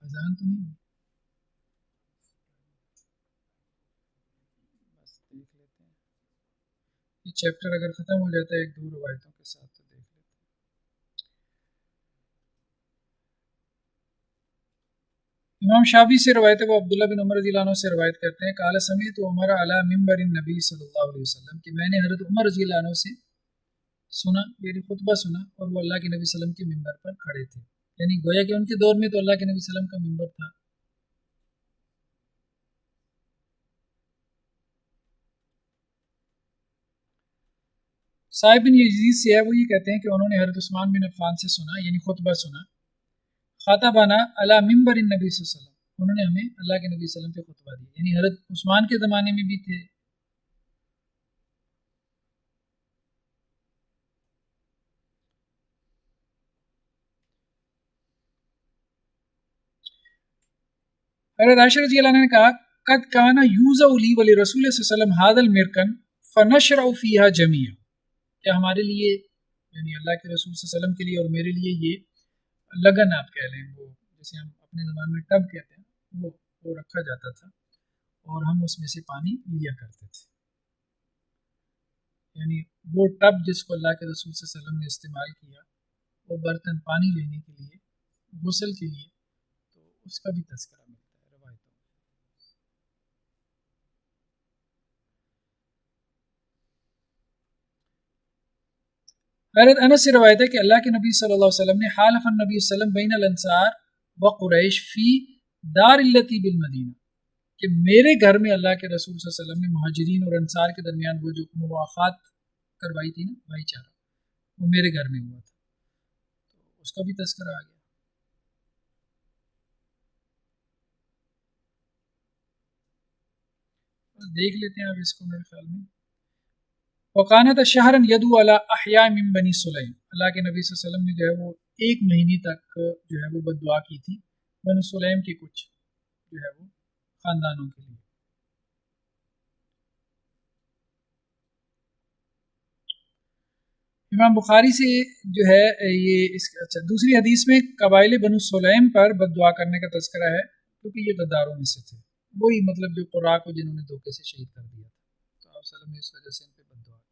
اذان تو نہیں، بس دیکھ لیتے ہیں یہ چیپٹر اگر ختم ہو جاتا ہے ایک دو روایتوں کے ساتھ تو دیکھ لیتے ہیں. امام شافعی سے روایت ہے، وہ عبداللہ بن عمر رضی اللہ عنہ سے روایت کرتے ہیں، قال سمیعت عمر علی منبر النبی صلی اللہ علیہ وسلم، کہ میں نے حضرت عمر رضی اللہ عنہ سے سنا، یعنی خطبہ سنا، اور وہ اللہ کے نبی صلی اللہ علیہ وسلم کے ممبر پر کھڑے تھے. یعنی گویا کہ ان کے دور میں تو اللہ کے نبی صلی اللہ علیہ وسلم کا ممبر تھا. صاحب بن یزید سے ہے، وہ یہ کہتے ہیں کہ انہوں نے حضرت عثمان بن عفان سے سنا، یعنی خطبہ سنا، خاطبانہ علی منبر النبی صلی اللہ علیہ وسلم، انہوں نے ہمیں اللہ کے نبی صلی اللہ علیہ وسلم پہ خطبہ دی، یعنی حضرت عثمان کے زمانے میں بھی تھے. حضرت عائشہ رضی اللہ عنہ نے کہا، قد کان یوزع لی ولی رسول صلی اللہ علیہ وسلم هذا المرکن فنشرع فیہا جمیعا، کہ ہمارے لیے یعنی اللہ کے رسول صلی اللہ علیہ وسلم کے لیے اور میرے لیے یہ لگن آپ کہہ لیں، وہ جیسے ہم اپنے زبان میں ٹب کہتے ہیں، وہ رکھا جاتا تھا اور ہم اس میں سے پانی لیا کرتے تھے. یعنی وہ ٹب جس کو اللہ کے رسول صلی اللہ علیہ وسلم نے استعمال کیا وہ برتن پانی لینے کے لیے، غسل کے لیے، تو اس کا بھی تذکرہ ملتا ہے روایتوں میں. حضرت انس سے روایت ہے کہ اللہ کے نبی صلی اللہ علیہ وسلم نے حالف النبی صلی اللہ علیہ وسلم بین الانصار و قریش فی دار التی بالمدینہ، کہ میرے گھر میں اللہ کے رسول صلی اللہ علیہ وسلم نے مہاجرین اور انصار کے درمیان وہ جو مواخات کروائی تھی نا، بھائی چارہ، وہ میرے گھر میں ہوا تھا، تو اس کا بھی تذکرہ آ گیا۔ دیکھ لیتے ہیں اب اس کو میرے خیال میں۔ وقانت شہرن یدو علی احیاء من بنی سلیم، اللہ کے نبی صلی اللہ علیہ وسلم نے جو ہے وہ ایک مہینے تک جو ہے وہ بد دعا کی تھی بنی سلیم کے کچھ جو ہے وہ خاندانوں کے لیے۔ امام بخاری سے جو ہے یہ اچھا دوسری حدیث میں قبائل بنو سلیم پر بد دعا کرنے کا تذکرہ ہے، کیونکہ یہ غداروں میں سے تھے، وہی مطلب جو قراء کو جنہوں نے دھوکے سے شہید کر دیا تھا، تو آپ صلی اللہ علیہ وسلم نے اس وجہ سے ان پہ بد دعا کی۔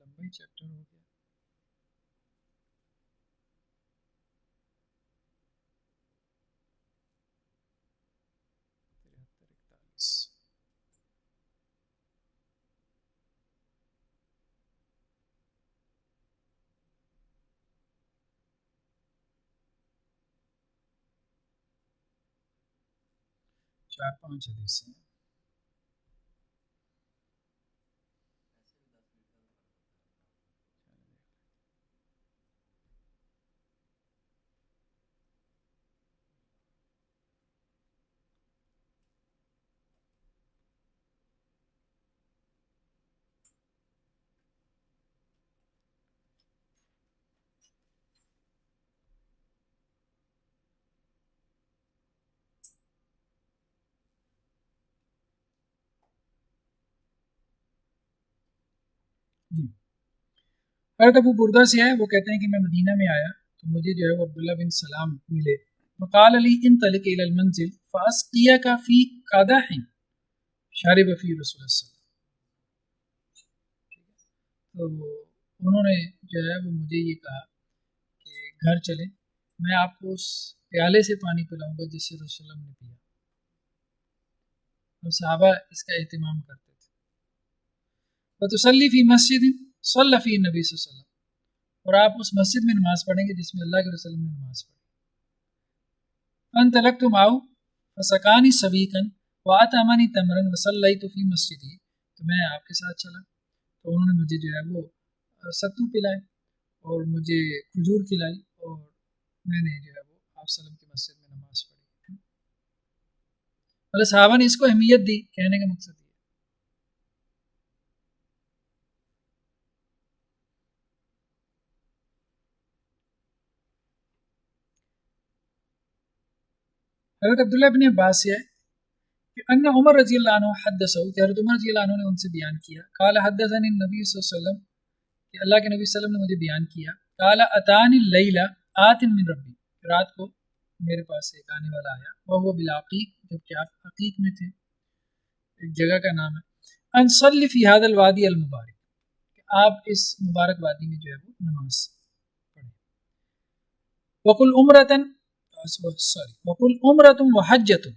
لمبا ہی چیپٹر ہو گیا۔ چار پانچ حدیثیں ہیں۔ جی حضرت ابو بردہ سے ہے، وہ کہتے ہیں کہ میں مدینہ میں آیا تو مجھے جو ہے وہ عبداللہ بن سلام ملے، فقال علی انطلق الی المنزل فاسقیک فی قدح شارب فی رسول اللہ صلی اللہ علیہ وسلم، تو انہوں نے جو ہے وہ مجھے یہ کہا کہ گھر چلیں، میں آپ کو اس پیالے سے پانی پلاؤں گا جس سے رسول اللہ نے پیا، اور صحابہ اس کا اہتمام کرتے تھے۔ وتصلی فی مسجد صلی فی النبی صلی اللہ علیہ وسلم، اور آپ اس مسجد میں نماز پڑھیں گے جس میں اللہ کے رسول نے نماز پڑھی۔ فانطلقت معه فسقانی سویقا واطعمنی تمرا وصلیت فی مسجدی، تو میں آپ کے ساتھ چلا تو انہوں نے مجھے جو ہے وہ ستو پلائے اور مجھے کھجور کھلائی، اور میں نے جو ہے وہ آپ صلی اللہ علیہ وسلم کی مسجد میں نماز پڑھی۔ مطلب صحابہ نے اس کو اہمیت دی، کہنے کا مقصد یہ۔ حضرت عبداللہ بن عباس سے ہے کہ ان عمر رضی اللہ عنہ حدثہ، کہ حضرت عمر رضی اللہ عنہ نے ان سے بیان کیا، قال حدثني النبی صلی اللہ علیہ وسلم، کہ اللہ کے نبی صلی اللہ علیہ وسلم نے مجھے بیان کیا، قال اتانی اللیلہ آت من ربی، رات کو میرے پاس ایک آنے والا آیا، وہ بالعقیق، جبکہ آپ عقیق میں تھے، ایک جگہ کا نام ہے، ان صلی فی هذا الوادی المبارک، کہ آپ اس مبارک وادی میں جو ہے وہ نماز پڑھیں، وقل عمرتن وقل عمرتم وحجتم،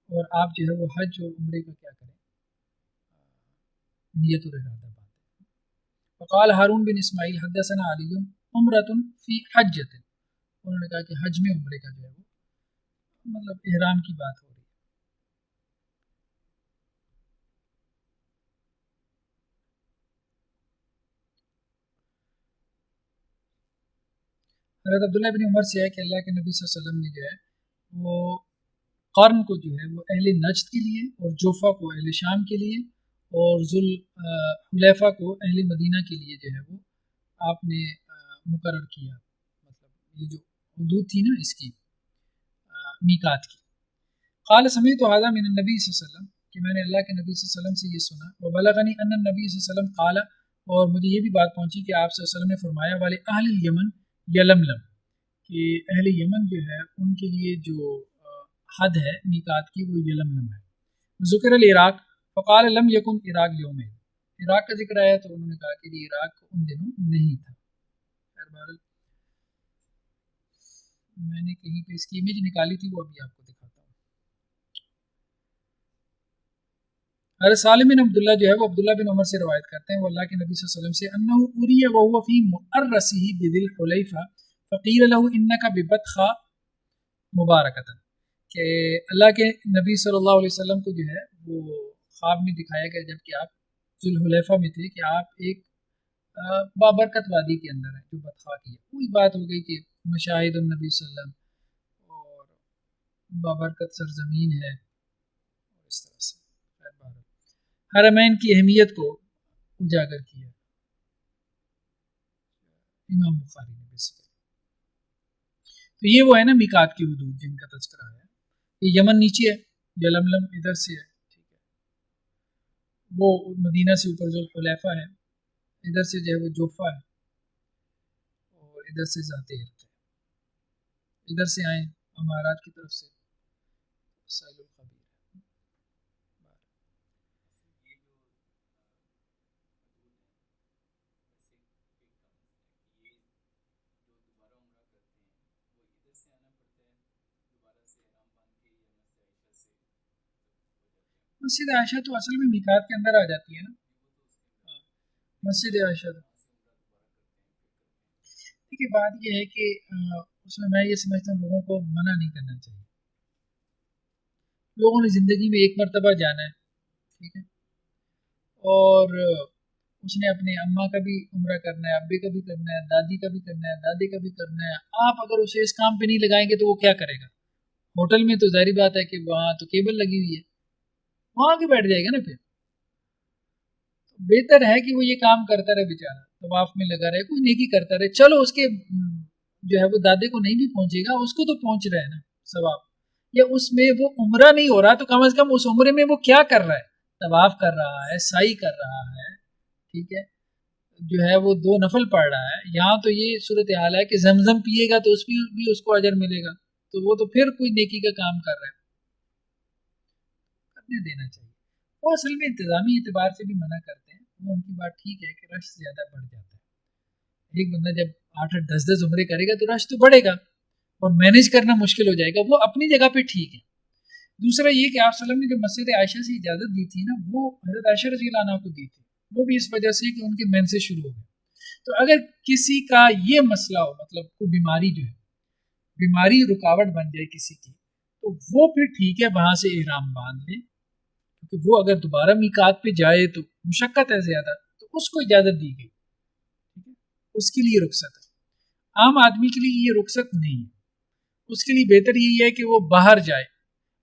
اور آپ جو ہے وہ حج اور عمرے کا کیا کریں، نیت اور ارادہ بات۔ وقال ہارون بن اسماعیل حدثنا علی عمرۃ فی حجۃ، انہوں نے کہا کہ حج میں عمرے کا جو ہے وہ مطلب احرام کی بات ہو رہی ہے۔ حضرت عبداللہ بن عمر سے ہے کہ اللہ کے نبی صلی اللہ علیہ وسلم نے جو ہے وہ قرن کو جو ہے وہ اہل نجد کے لیے، اور جوفا کو اہل شام کے لیے، اور ذل حلیفہ کو اہل مدینہ کے لیے جو ہے وہ آپ نے مقرر کیا، مطلب یہ جو حدود تھی نا اس کی میقات کی۔ قال سمعت هذا من النبی صلی اللہ علیہ وسلم، کہ میں نے اللہ کے نبی صلی اللہ علیہ وسلم سے یہ سنا، وبلغنی ان النبی صلی اللہ علیہ وسلم قال، اور مجھے یہ بھی بات پہنچی کہ آپ صلی اللہ علیہ وسلم نے فرمایا والے اہل الیمن یلملم، کہ اہل یمن جو ہے ان کے لیے جو حد ہے میقات کی وہ یلملم ہے۔ ذکر العراق فقال لم یکن عراق یوم، عراق کا ذکر آیا تو انہوں نے کہا کہ یہ عراق ان دنوں نہیں تھا۔ بہرحال میں نے کہیں پہ اس کی امیج نکالی تھی، وہ ابھی آپ کو دکھاتا ہوں۔ حضرت سالم بن عبداللہ جو ہے وہ عبداللہ بن عمر سے روایت کرتے ہیں، وہ اللہ کے نبی صلی اللہ علیہ وسلم سے انه اری وهو فی مؤرسه بذی الحلیفہ فقیل له انک ببطخا مبارکۃ، کہ اللہ کے نبی صلی اللہ علیہ وسلم کو جو ہے وہ خواب میں دکھایا گیا جب کہ آپ ذوالحلیفہ میں تھے کہ آپ ایک بابرکت وادی کے اندر ہے جو بطخا کی ہے. وہی بات ہو گئی کہ مشاہد النبی صلی اللہ علیہ وسلم اور بابرکت سرزمین ہے، اور اس طرح سے حرمین کی اہمیت کو اجاگر کیا امام بخاری نے بیسیکلی. تو یہ وہ ہے نا میقات کی حدود جن کا تذکرہ ہے. یہ یمن نیچے ہے، یلملم ادھر سے ہے، ٹھیک ہے، وہ مدینہ سے اوپر ذوالحلیفہ ہے، ادھر سے جو ہے وہ جوفہ ہے، اور ادھر سے ذات عرق ہے. ادھر سے آئیں امارات کی طرف سے ساحل الخبیر. مسجد عائشہ تو اصل میں میقات کے اندر آ جاتی ہے نا. مسجد عائشہ دیکھیے بات یہ ہے کہ اس میں یہ سمجھتا ہوں لوگوں کو منع نہیں کرنا چاہیے. لوگوں نے زندگی میں ایک مرتبہ جانا ہے، ٹھیک ہے، اور اس نے اپنے اماں کا بھی عمرہ کرنا ہے، ابے کا بھی کرنا ہے، دادی کا بھی کرنا ہے، دادے کا بھی کرنا ہے. آپ اگر اسے اس کام پہ نہیں لگائیں گے تو وہ کیا کرے گا؟ ہوٹل میں تو ظاہری بات ہے کہ وہاں تو کیبل لگی ہوئی ہے، وہاں کے بیٹھ جائے گا نا. پھر بہتر ہے کہ وہ یہ کام کرتا رہے بیچارہ، طواف میں لگا رہے، کوئی نیکی کرتا رہے. چلو اس کے جو ہے وہ دادے کو نہیں بھی پہنچے گا، اس کو تو پہنچ رہا ہے نا ثواب. یا اس میں وہ عمرہ نہیں ہو رہا تو کم از کم اس عمرے میں وہ کیا کر رہا ہے؟ طواف کر رہا ہے، سعی کر رہا ہے، ٹھیک ہے، جو ہے وہ 2 نفل پڑھ رہا ہے. یہاں تو یہ صورتحال ہے کہ زمزم پیے گا تو اس بھی اس کو اجر ملے گا، تو وہ تو پھر کوئی نیکی کا کام کر رہا ہے. کرنے دینا چاہیے. وہ اصل میں انتظامی اعتبار سے بھی منع کرتے ہیں، وہ ان کی بات ٹھیک ہے کہ رش زیادہ بڑھ جاتا ہے. ایک بندہ جب 8-8 10-10 عمرے کرے گا تو رش تو بڑھے گا اور مینیج کرنا مشکل ہو جائے گا. وہ اپنی جگہ پہ ٹھیک ہے. دوسرا یہ کہ آپ صلی اللہ علیہ وسلم نے جو مسجد عائشہ سے اجازت دی تھی نا، وہ حضرت عائشہ رضی اللہ عنہ کو دی تھی، وہ بھی اس وجہ سے کہ ان کے مین سے شروع ہو گئے. تو اگر کسی کا یہ مسئلہ ہو، مطلب کوئی بیماری جو ہے، بیماری رکاوٹ بن جائے کسی کی، تو وہ پھر ٹھیک ہے وہاں سے احرام باندھ لے، کیونکہ وہ اگر دوبارہ میقات پہ جائے تو مشقت ہے زیادہ، تو اس کو اجازت دی گئی، ٹھیک ہے، اس کے لیے رخصت ہے. عام آدمی کے لیے یہ رخصت نہیں ہے. اس کے لیے بہتر یہی ہے کہ وہ باہر جائے.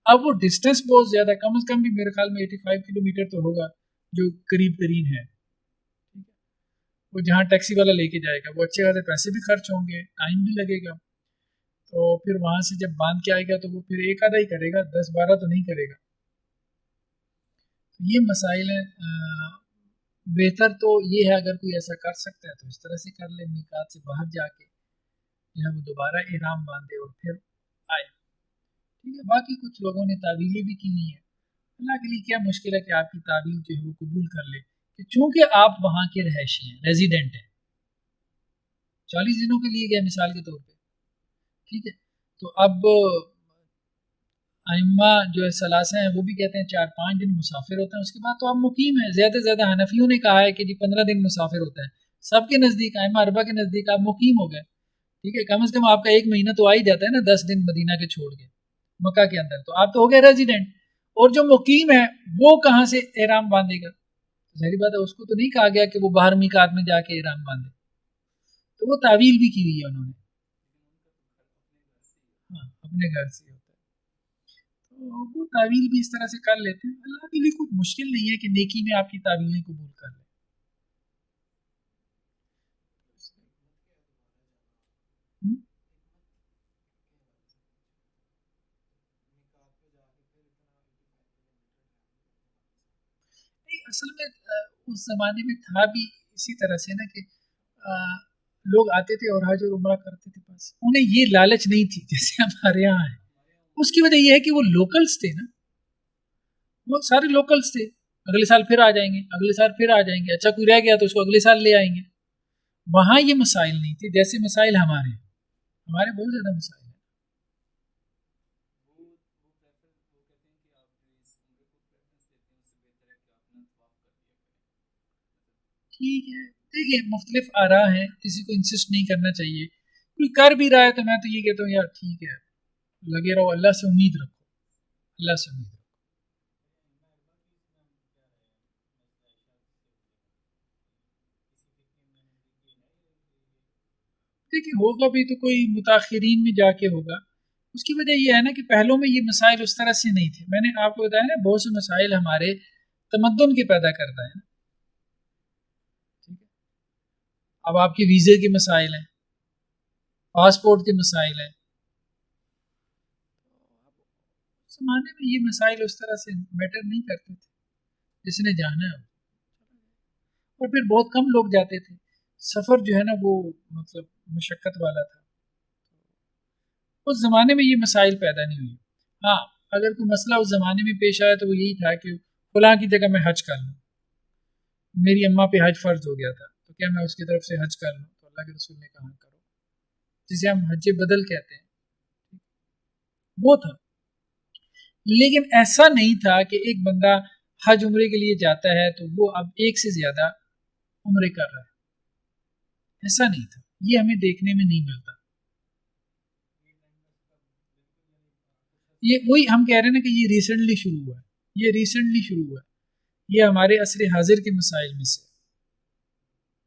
اب وہ ڈسٹینس بہت زیادہ، کم از کم بھی میرے خیال میں 85 کلومیٹر تو ہوگا جو قریب ترین ہے. وہ جہاں ٹیکسی والا لے کے جائے گا وہ اچھے خاصے پیسے بھی خرچ ہوں گے، ٹائم بھی لگے گا. تو پھر وہاں سے جب باندھ کے آئے گا تو وہ پھر ایک آدھا ہی کرے گا، 10-12 تو نہیں کرے گا. یہ مسائل ہیں. بہتر تو یہ ہے اگر کوئی ایسا کر سکتا ہے تو اس طرح سے کر لے، میقات سے باہر جا کے جو ہے وہ دوبارہ احرام باندھے اور پھر آئے. ٹھیک ہے. باقی کچھ لوگوں نے تعویلیں بھی کی ہوئی ہیں. اللہ کے لیے کیا مشکل ہے کہ آپ کی تعویل جو ہے وہ قبول کر لے کہ چونکہ آپ وہاں کے رہائشی ہیں، ریزیڈنٹ ہیں، 40 دنوں کے لیے گئے مثال کے طور پہ، ٹھیک ہے. تو اب ائمہ جو ہے ثلاثہ ہیں وہ بھی کہتے ہیں 4-5 دن مسافر ہوتا ہے، اس کے بعد تو آپ مقیم ہیں. زیادہ سے زیادہ حنفیوں نے کہا ہے کہ جی 15 دن مسافر ہوتا ہے. سب کے نزدیک ائمہ اربعہ کے نزدیک آپ مقیم ہو گئے، ٹھیک ہے. کم از کم آپ کا 1 مہینہ تو آ ہی جاتا ہے نا 10 دن مدینہ کے چھوڑ کے مکہ کے اندر، تو آپ تو ہو گئے ریزیڈنٹ. اور جو مقیم ہے وہ کہاں سے احرام باندھے گا؟ ظاہری بات ہے اس کو تو نہیں کہا گیا کہ وہ باہر میقات میں جا کے احرام باندھے. تو وہ تعویل بھی کی ہوئی ہے انہوں نے، ہاں اپنے گھر سے. وہ تعویل بھی اس طرح سے کر لیتے ہیں. اللہ کے لیے کچھ مشکل نہیں ہے کہ نیکی میں آپ کی تعویلیں قبول کر لیں. اصل میں اس زمانے میں تھا بھی اسی طرح سے نا کہ لوگ آتے تھے اور حج اور عمرہ کرتے تھے، بس انہیں یہ لالچ نہیں تھی جیسے ہمارے یہاں ہے. اس کی وجہ یہ ہے کہ وہ لوکلز تھے نا، وہ سارے لوکلز تھے. اگلے سال پھر آ جائیں گے، اگلے سال پھر آ جائیں گے، اچھا کوئی رہ گیا تو اس کو اگلے سال لے آئیں گے. وہاں یہ مسائل نہیں تھے جیسے مسائل ہمارے ہیں. ہمارے بہت زیادہ مسائل ہیں. ٹھیک ہے، دیکھیے مختلف آراء ہیں، کسی کو انسسٹ نہیں کرنا چاہیے. کوئی کر بھی رہا ہے تو میں تو یہ کہتا ہوں یار ٹھیک ہے، لگے رہو، اللہ سے امید رکھو، اللہ سے امید رکھو. دیکھیے ہوگا بھی تو کوئی متاخرین میں جا کے ہوگا. اس کی وجہ یہ ہے نا کہ پہلوں میں یہ مسائل اس طرح سے نہیں تھے. میں نے آپ کو بتایا نا بہت سے مسائل ہمارے تمدن کے پیدا کرتا ہے نا. ٹھیک ہے، اب آپ کے ویزے کے مسائل ہیں، پاسپورٹ کے مسائل ہیں. اس زمانے میں یہ مسائل اس طرح سے میٹر نہیں کرتے تھے. جس نے جانا ہے اور پھر بہت کم لوگ جاتے تھے. سفر جو ہے نا وہ مطلب مشقت والا تھا. اس زمانے میں یہ مسائل پیدا نہیں ہوئے. ہاں اگر کوئی مسئلہ اس زمانے میں پیش آیا تو وہ یہی تھا کہ فلاں کی جگہ میں حج کر لوں، میری اماں پہ حج فرض ہو گیا تھا تو کیا میں اس کی طرف سے حج کر لوں؟ تو اللہ کے رسول نے کہا کرو، جسے ہم حج بدل کہتے ہیں. وہ تھا. لیکن ایسا نہیں تھا کہ ایک بندہ حج عمرے کے لیے جاتا ہے تو وہ اب ایک سے زیادہ عمرے کر رہا ہے. ایسا نہیں تھا، یہ ہمیں دیکھنے میں نہیں ملتا. یہ وہی ہم کہہ رہے ہیں نا کہ یہ ریسنٹلی شروع ہوا ہے، یہ ریسنٹلی شروع ہوا ہے. یہ ہمارے عصر حاضر کے مسائل میں سے